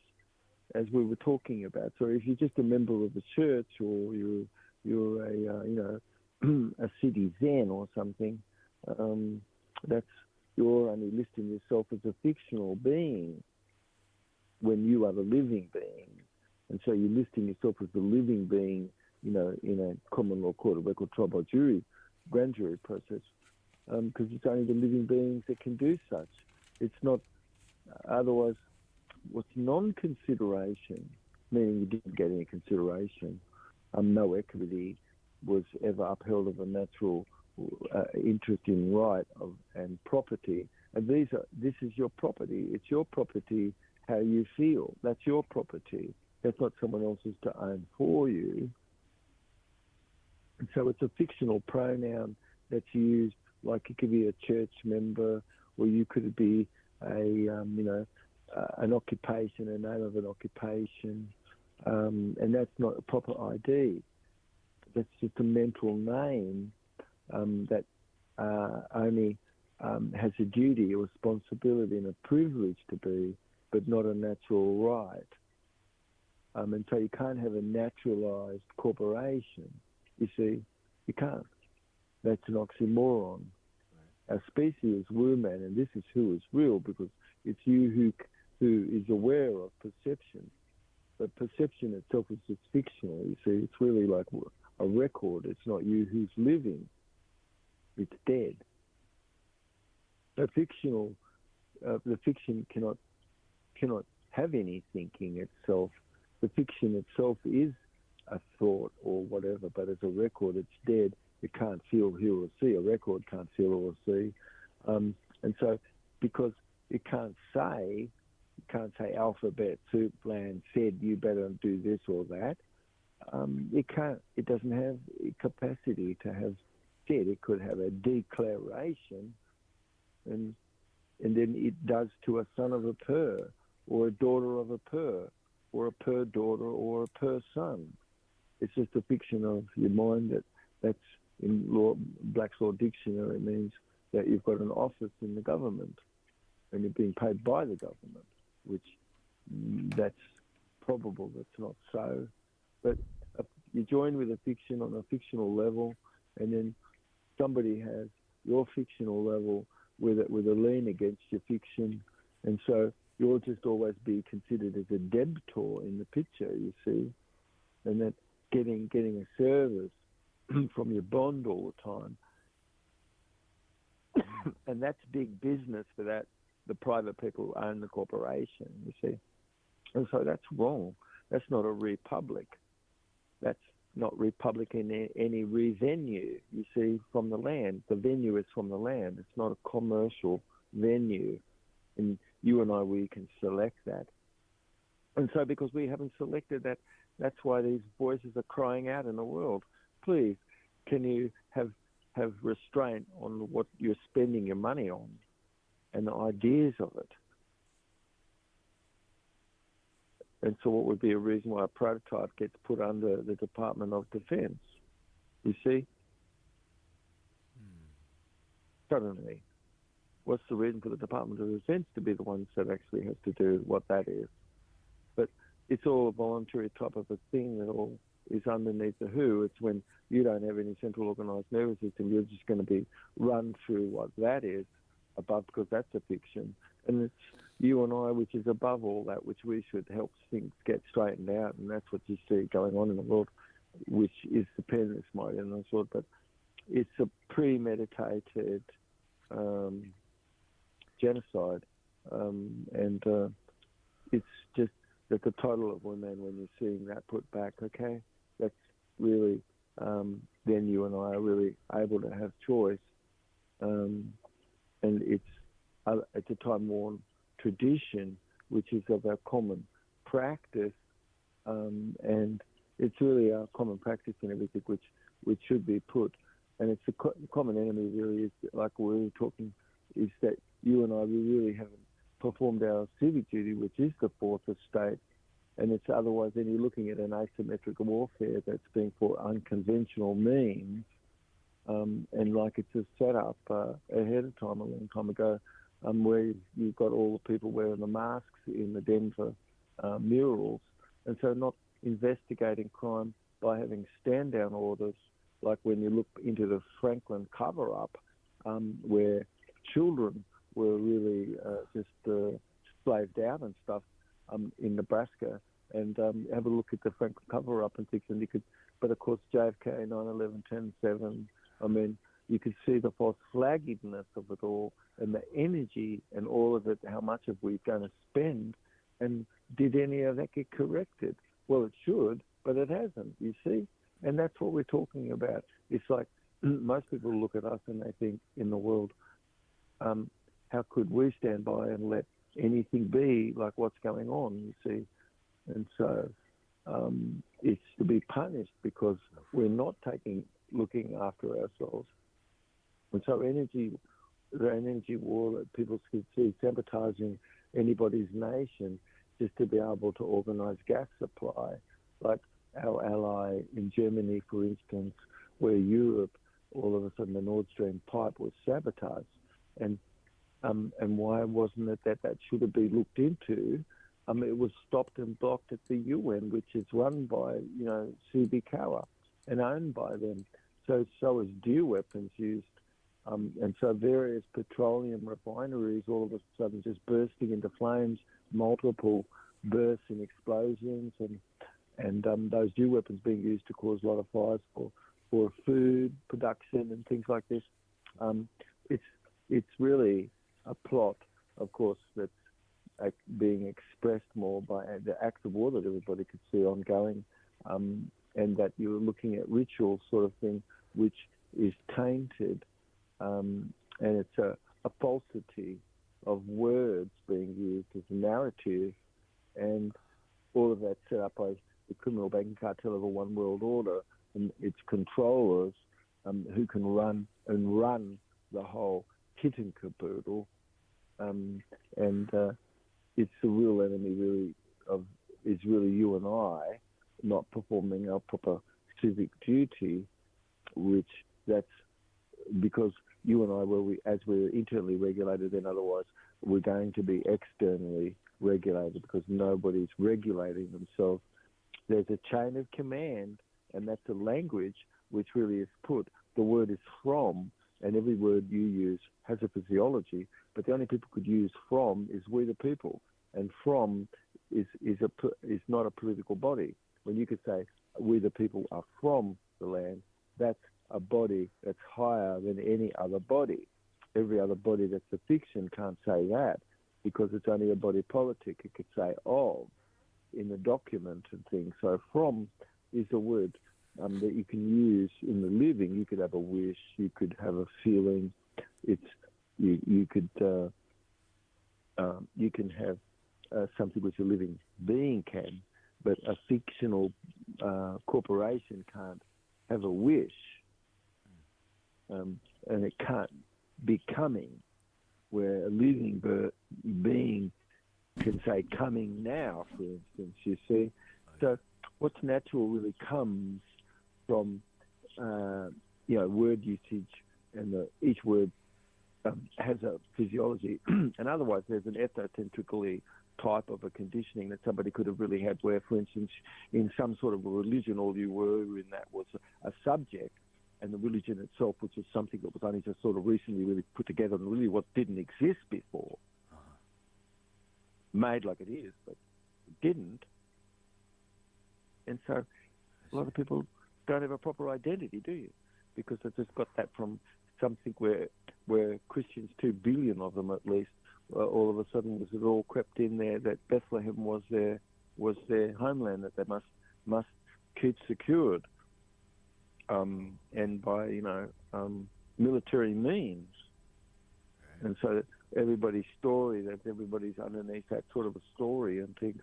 as we were talking about. So if you're just a member of a church, or you're a a citizen or something, that's, you're only listing yourself as a fictional being when you are the living being. And so you're listing yourself as the living being, in a common law court of record, trial by jury, grand jury process, because it's only the living beings that can do such. It's not, otherwise, what's non-consideration, meaning you didn't get any consideration, no equity was ever upheld of a natural interest in right and property. And this is your property. It's your property how you feel. That's your property. That's not someone else's to own for you. And so it's a fictional pronoun that's used, like it could be a church member, or you could be an occupation, a name of an occupation, and that's not a proper ID. That's just a mental name that only has a duty, a responsibility, and a privilege to be, but not a natural right. And so you can't have a naturalized corporation. You see, you can't. That's an oxymoron. Right. Our species is woman, and this is who is real, because it's you who is aware of perception. But perception itself is just fictional. You see, it's really like a record. It's not you who's living. It's dead. The fiction cannot have any thinking itself. The fiction itself is a thought or whatever, but as a record, it's dead. It can't feel, hear, or see. A record can't feel or see. And so, because it can't say alphabet soup land said you better do this or that, it doesn't have a capacity to have said. It could have a declaration, and then it does to a son of a per, or a daughter of a per, or a per daughter, or a per son. It's just a fiction of your mind that's in Black's Law Dictionary. It means that you've got an office in the government and you're being paid by the government, which that's probable. That's not so. But you join with a fiction on a fictional level, and then somebody has your fictional level with a lien against your fiction, and so you'll just always be considered as a debtor in the picture, you see, and that getting a service from your bond all the time, and that's big business for that. The private people who own the corporation, you see, and so that's wrong. That's not a republic. That's not republic in any revenue, you see, from the land. The venue is from the land. It's not a commercial venue. And you and we can select that. And so because we haven't selected that, that's why these voices are crying out in the world. Please, can you have restraint on what you're spending your money on and the ideas of it? And so what would be a reason why a prototype gets put under the Department of Defense? You see? Suddenly, what's the reason for the Department of Defense to be the ones that actually has to do what that is? But it's all a voluntary type of a thing that all is underneath the WHO. It's when you don't have any central organised nervous system, you're just going to be run through what that is above, because that's a fiction. And it's you and I, which is above all that, which we should help things get straightened out. And that's what you see going on in the world, which is the pen might in the sort. But it's a premeditated genocide. And it's just that the total of women, when you're seeing that put back, okay, that's really, then you and I are really able to have choice. And it's a time-worn tradition, which is of our common practice, and it's really our common practice in everything which should be put. And it's the common enemy really is, like we were talking, is that you and I, we really haven't performed our civic duty, which is the fourth estate. And it's otherwise, then you're looking at an asymmetric warfare that's being for unconventional means, and like it's a setup ahead of time, a long time ago, where you've got all the people wearing the masks in the Denver murals, and so not investigating crime by having stand-down orders, like when you look into the Franklin cover-up, where children were really just slaved out and stuff in Nebraska, and have a look at the Franklin cover-up and think that you could, but of course JFK, 9/11, 10/7, I mean, you could see the false flagginess of it all and the energy and all of it, how much are we going to spend, and did any of that get corrected? Well, it should, but it hasn't, you see? And that's what we're talking about. It's like most people look at us and they think in the world, how could we stand by and let anything be like what's going on, you see? And so it's to be punished because we're not looking after ourselves. And so the energy war that people could see sabotaging anybody's nation just to be able to organise gas supply, like our ally in Germany, for instance, where Europe, all of a sudden the Nord Stream pipe was sabotaged. And why wasn't it that should have been looked into? It was stopped and blocked at the UN, which is run by, Subikawa and owned by them. So is dew weapons used. And so various petroleum refineries all of a sudden just bursting into flames, multiple bursts and explosions, and those dew weapons being used to cause a lot of fires for food production and things like this. It's really a plot, of course, that's being expressed more by the acts of war that everybody could see ongoing, and that you're looking at ritual sort of thing, which is tainted, and it's a falsity of words being used as a narrative, and all of that set up by the criminal banking cartel of a one world order and its controllers, who can run the whole kit and caboodle, and it's the real enemy is really you and I not performing our proper civic duty, which that's because you and I, as we're internally regulated, then otherwise we're going to be externally regulated because nobody's regulating themselves. There's a chain of command, and that's a language which really is put. The word is from, and every word you use has a physiology, but the only people could use from is we the people, and from is not a political body. When you could say we the people are from the land, that's a body that's higher than any other body. Every other body that's a fiction can't say that because it's only a body politic. It could say of in the document and things. So from is a word that you can use in the living. You could have a wish, you could have a feeling. You can have something which a living being can, but a fictional corporation can't have a wish, and it can't be coming, where a living being can say coming now, for instance, you see. So what's natural really comes from, word usage, and each word has a physiology, and otherwise there's an ethnocentrically type of a conditioning that somebody could have really had where, for instance, in some sort of a religion, all you were in that was a subject, and the religion itself, which is something that was only just sort of recently really put together and really what didn't exist before, made like it is, but it didn't. And so a lot of people don't have a proper identity, do you? Because they've just got that from something where Christians, 2 billion of them at least, all of a sudden was it all crept in there that Bethlehem was their homeland that they must keep secured, and by military means, and so everybody's story, that everybody's underneath that sort of a story and things.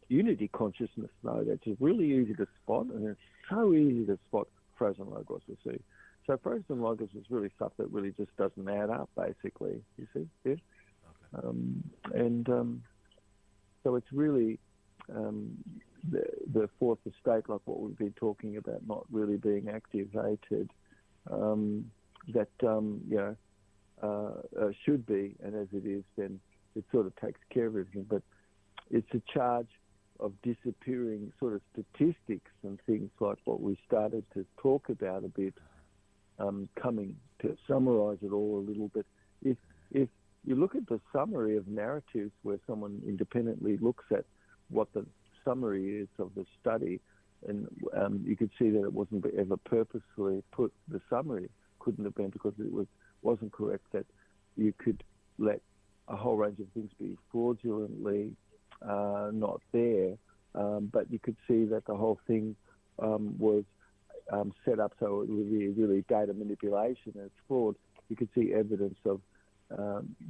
Unity consciousness, though, that's really easy to spot, and it's so easy to spot frozen logos, you see. So frozen logos is really stuff that really just doesn't add up, basically, you see. Yeah? Okay. So it's really the fourth estate, like what we've been talking about, not really being activated, should be, and as it is, then it sort of takes care of everything. But it's a charge of disappearing sort of statistics and things like what we started to talk about a bit, coming to summarise it all a little bit. If you look at the summary of narratives where someone independently looks at what the summary is of the study, and you could see that it wasn't ever purposefully put, the summary couldn't have been because it wasn't correct, that you could let a whole range of things be fraudulently not there, but you could see that the whole thing was set up so it would be really data manipulation and it's fraud. You could see evidence of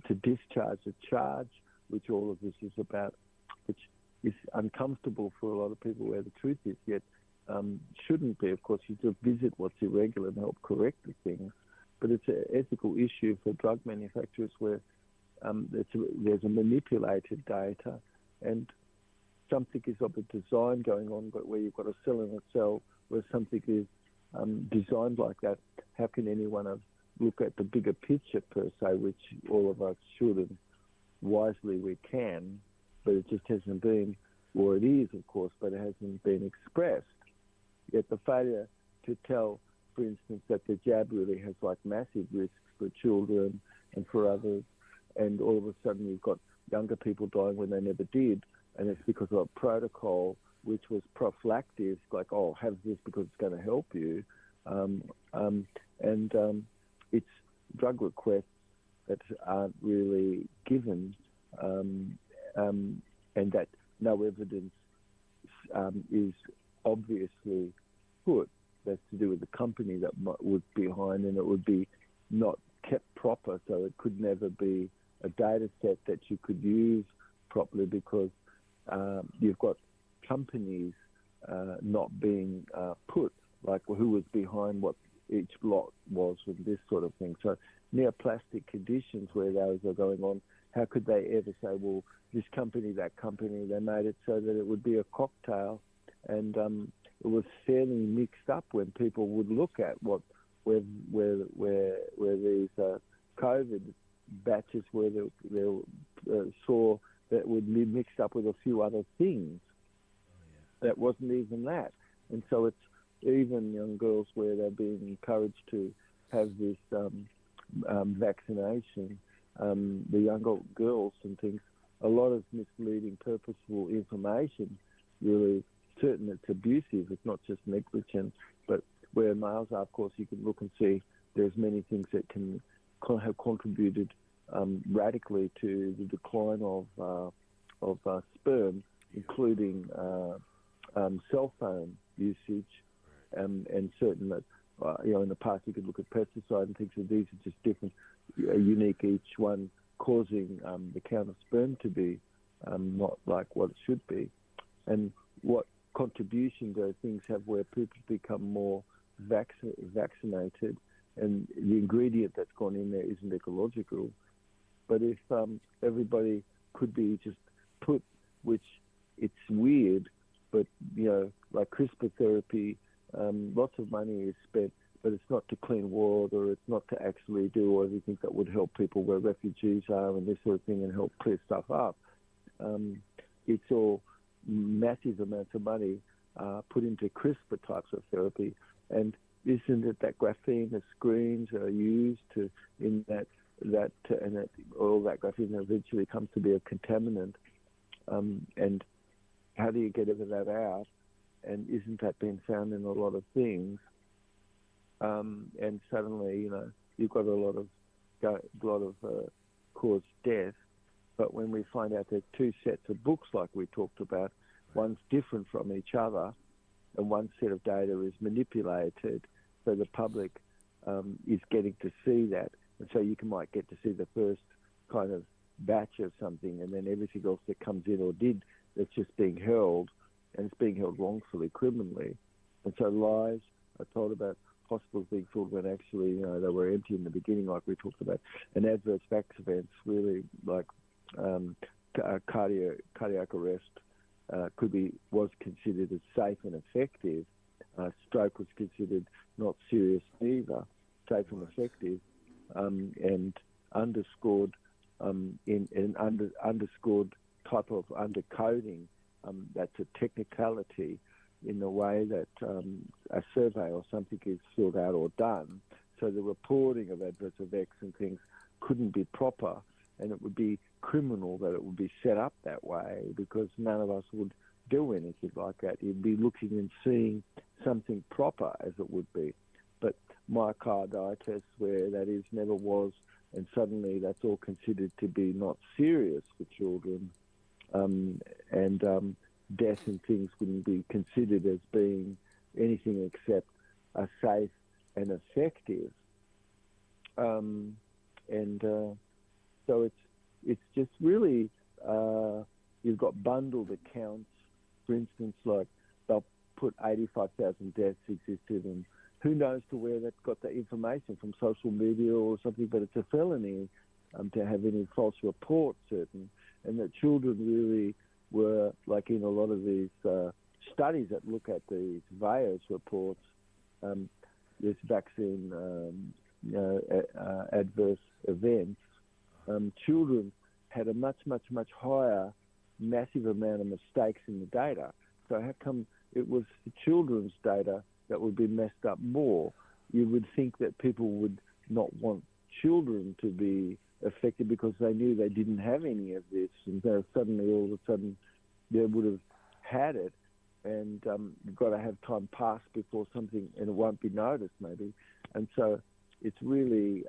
to discharge a charge, which all of this is about, which is uncomfortable for a lot of people where the truth is, yet shouldn't be. Of course, you just visit what's irregular and help correct the things. But it's an ethical issue for drug manufacturers where there's a manipulated data and something is of a design going on, but where you've got a cell in a cell where something is designed like that, how can anyone look at the bigger picture per se, which all of us should, and wisely we can, but it just hasn't been, or it is, of course, but it hasn't been expressed. Yet the failure to tell, for instance, that the jab really has like massive risks for children and for others, and all of a sudden you've got younger people dying when they never did, and it's because of a protocol which was prophylactic, like, oh, have this because it's going to help you, it's drug requests that aren't really given, and that no evidence is obviously put. That's to do with the company that would be behind, and it would be not kept proper, so it could never be a data set that you could use properly because you've got companies not being put, like who was behind what each lot was with this sort of thing. So neoplastic conditions where those are going on, how could they ever say, well, this company, that company, they made it so that it would be a cocktail, and it was fairly mixed up when people would look at where these COVID batches where they saw that would be mixed up with a few other things. That wasn't even that. And so it's even young girls where they're being encouraged to have this vaccination, the younger girls and things, a lot of misleading, purposeful information, really certain it's abusive, it's not just negligent, but where males are, of course, you can look and see there's many things that can have contributed radically to the decline of sperm, including cell phone usage, and certain that, in the past you could look at pesticide and things, and these are just different, unique, each one causing the count of sperm to be not like what it should be. And what contribution those things have where people become more vaccinated, and the ingredient that's gone in there isn't ecological. But if everybody could be just put, which it's weird, but, like CRISPR therapy, lots of money is spent, but it's not to clean water, it's not to actually do everything that would help people where refugees are and this sort of thing and help clear stuff up. It's all massive amounts of money put into CRISPR types of therapy. And isn't it that graphene, the screens are used and that all that graphene eventually comes to be a contaminant? And how do you get that out? And isn't that being found in a lot of things? And suddenly, you've got a lot of caused death. But when we find out there's two sets of books, like we talked about, one's different from each other, and one set of data is manipulated, so the public is getting to see that, and so you might get to see the first kind of batch of something, and then everything else that comes in or did that's just being held, and it's being held wrongfully, criminally, and so lies are told about hospitals being filled when actually they were empty in the beginning, like we talked about, and adverse facts events really like cardiac arrest was considered as safe and effective. Stroke was considered not serious either, safe and effective, and underscored in an underscored type of undercoding. That's a technicality in the way that a survey or something is filled out or done. So the reporting of adverse effects and things couldn't be proper, and it would be criminal that it would be set up that way, because none of us would do anything like that. You'd be looking and seeing something proper, as it would be. But myocarditis, where that is, never was, and suddenly that's all considered to be not serious for children, and death and things wouldn't be considered as being anything except safe and effective. So it's just really, you've got bundled accounts. For instance, like they'll put 85,000 deaths existed, and who knows to where that got the information from, social media or something, but it's a felony to have any false reports, certain, and that children really were, like in a lot of these studies that look at these VAERS reports, this vaccine adverse events, children had a much higher, massive amount of mistakes in the data. So how come it was the children's data that would be messed up more? You would think that people would not want children to be affected because they knew they didn't have any of this, and suddenly, all of a sudden, they would have had it, and you've got to have time pass before something, and it won't be noticed maybe. And so it's really,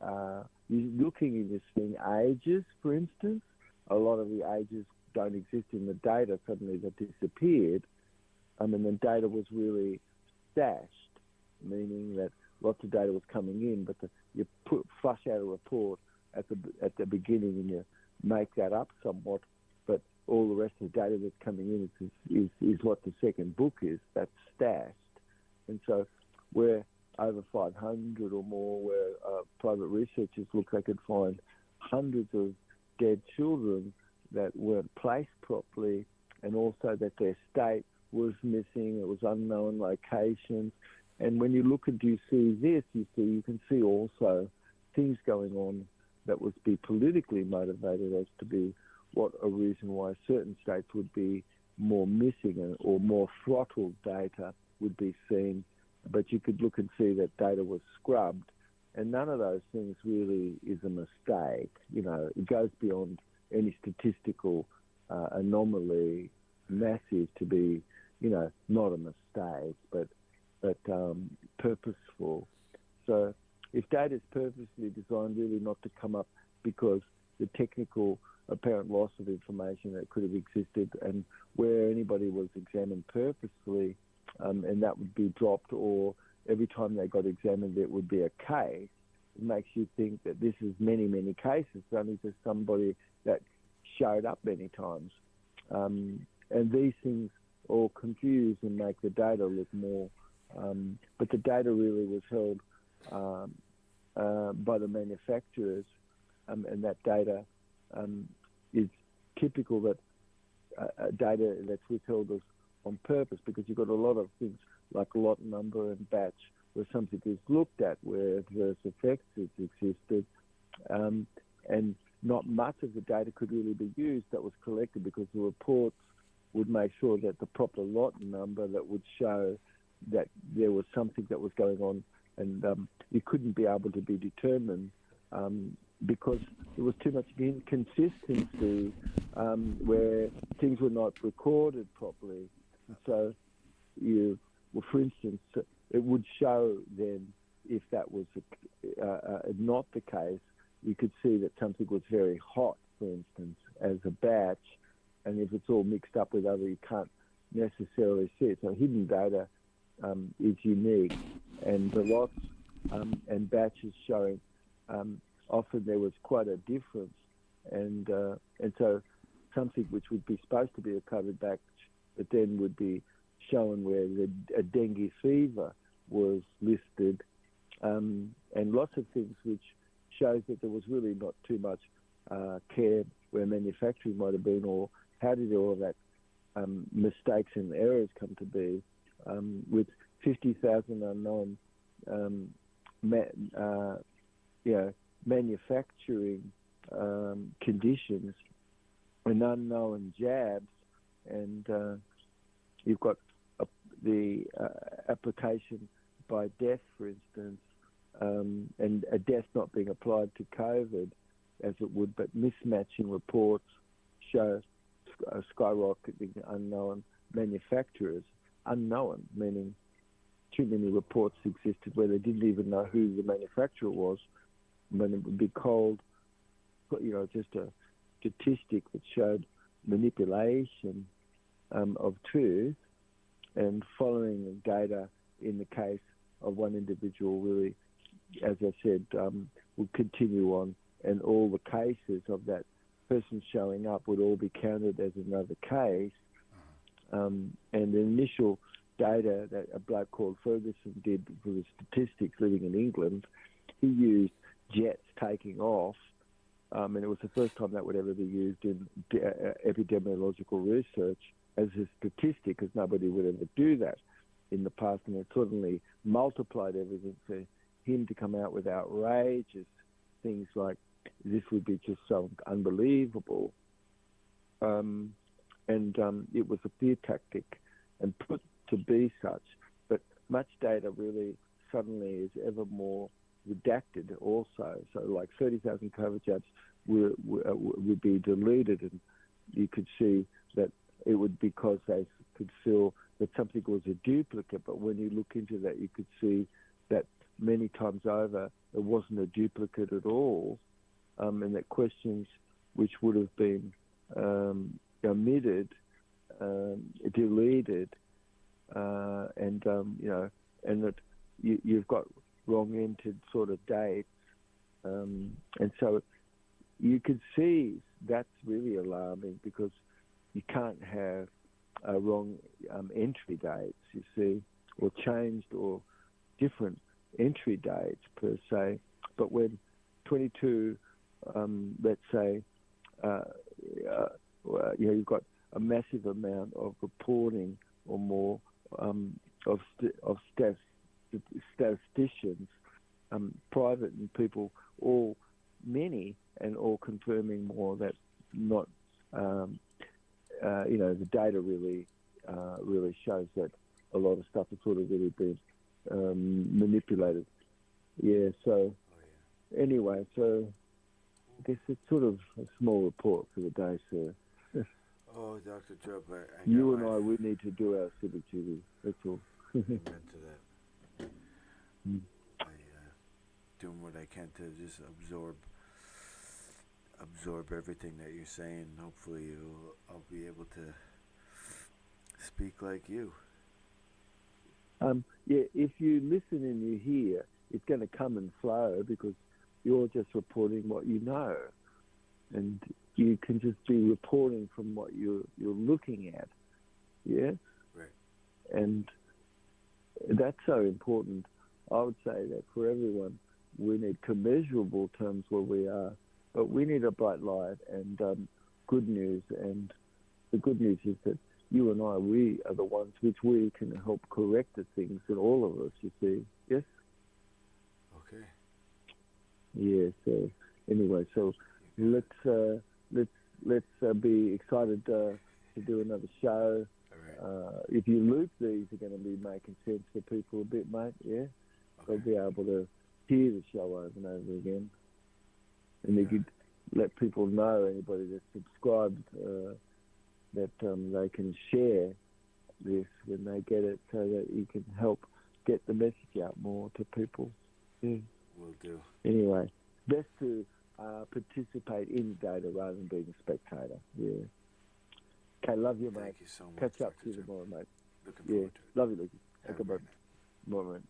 you're looking in this thing, ages, for instance. A lot of the ages don't exist in the data, suddenly they disappeared. And then data was really stashed, meaning that lots of data was coming in, but you flush out a report at the beginning and you make that up somewhat, but all the rest of the data that's coming in is what the second book is, that's stashed. And so we're over 500 or more, where private researchers look, they could find hundreds of dead children that weren't placed properly, and also that their state was missing, it was unknown locations. And when you look and you see this, you can see also things going on that would be politically motivated as to be what a reason why certain states would be more missing or more throttled data would be seen. But you could look and see that data was scrubbed, and none of those things really is a mistake. It goes beyond any statistical anomaly, massive, to be, not a mistake, but purposeful. So if data is purposely designed really not to come up because the technical apparent loss of information that could have existed, and where anybody was examined purposely, and that would be dropped, or every time they got examined it would be a case, it makes you think that this is many, many cases, only just somebody that showed up many times. And these things all confuse and make the data look more, but the data really was held by the manufacturers, and that data is typical that data that's withheld is on purpose, because you've got a lot of things like lot number and batch where something is looked at where adverse effects has existed, and not much of the data could really be used that was collected, because the reports would make sure that the proper lot number that would show that there was something that was going on, and it couldn't be able to be determined because there was too much inconsistency where things were not recorded properly. And so for instance, it would show then, if that was not the case, you could see that something was very hot, for instance, as a batch, and if it's all mixed up with other, you can't necessarily see it. So hidden data is unique, and the lots and batches showing, often there was quite a difference, and so something which would be supposed to be a covered batch, but then would be shown where a dengue fever was listed, and lots of things which shows that there was really not too much care where manufacturing might have been, or how did all of that mistakes and errors come to be, with 50,000 unknown manufacturing conditions and unknown jabs, and you've got the application by death, for instance, and a death not being applied to COVID as it would, but mismatching reports show skyrocketing unknown manufacturers. Unknown, meaning too many reports existed where they didn't even know who the manufacturer was, when it would be called, just a statistic that showed manipulation of truth, and following data in the case of one individual really, as I said, would continue on, and all the cases of that person showing up would all be counted as another case. And the initial data that a bloke called Ferguson did for the statistics living in England, he used jets taking off, and it was the first time that would ever be used in epidemiological research as a statistic, because nobody would ever do that in the past, and it suddenly multiplied everything for him to come out with outrageous things like, this would be just so unbelievable. It was a fear tactic and put to be such, but much data really suddenly is ever more redacted also. So like 30,000 COVID jabs would be deleted, and you could see that it would, because they could feel that something was a duplicate, but when you look into that, you could see that many times over it wasn't a duplicate at all, and that questions which would have been omitted, deleted, and that you've got wrong-entered sort of dates, and so you could see that's really alarming, because you can't have wrong entry dates, you see, or changed or different entry dates per se. But when 22, let's say, you've got a massive amount of reporting or more of statisticians, private and people, all many, and all confirming more that not, the data really shows that a lot of stuff has sort of really been manipulated. Yeah, so anyway, so I guess it's sort of a small report for the day, sir. Oh, Dr. Jubb, you and I, we need to do our civic duty. That's all. Amen to that. Doing what I can to just absorb everything that you're saying. Hopefully I'll be able to speak like you. If you listen and you hear, it's going to come and flow, because you're just reporting what you know, and you can just be reporting from what you're looking at. Yeah, right. And that's so important. I would say that for everyone, we need commensurable terms where we are, but we need a bright light, and good news, and the good news is that you and I, we are the ones which we can help correct the things in all of us, you see. Yes? Okay. Yeah, so anyway, so let's be excited to do another show. All right. If you loop these, are going to be making sense to people a bit, mate, yeah? They'll be able to hear the show over and over again. And you could let people know, anybody that's subscribed, that they can share this when they get it, so that you can help get the message out more to people. Yeah. Will do. Anyway, best to participate in data rather than being a spectator. Yeah. Okay, love you, mate. Thank you so much. Catch up Dr. to you Jubb. tomorrow, mate. Looking Yeah, forward to it. love you, Lucas. Have Okay, a bye. great night. Bye, mate.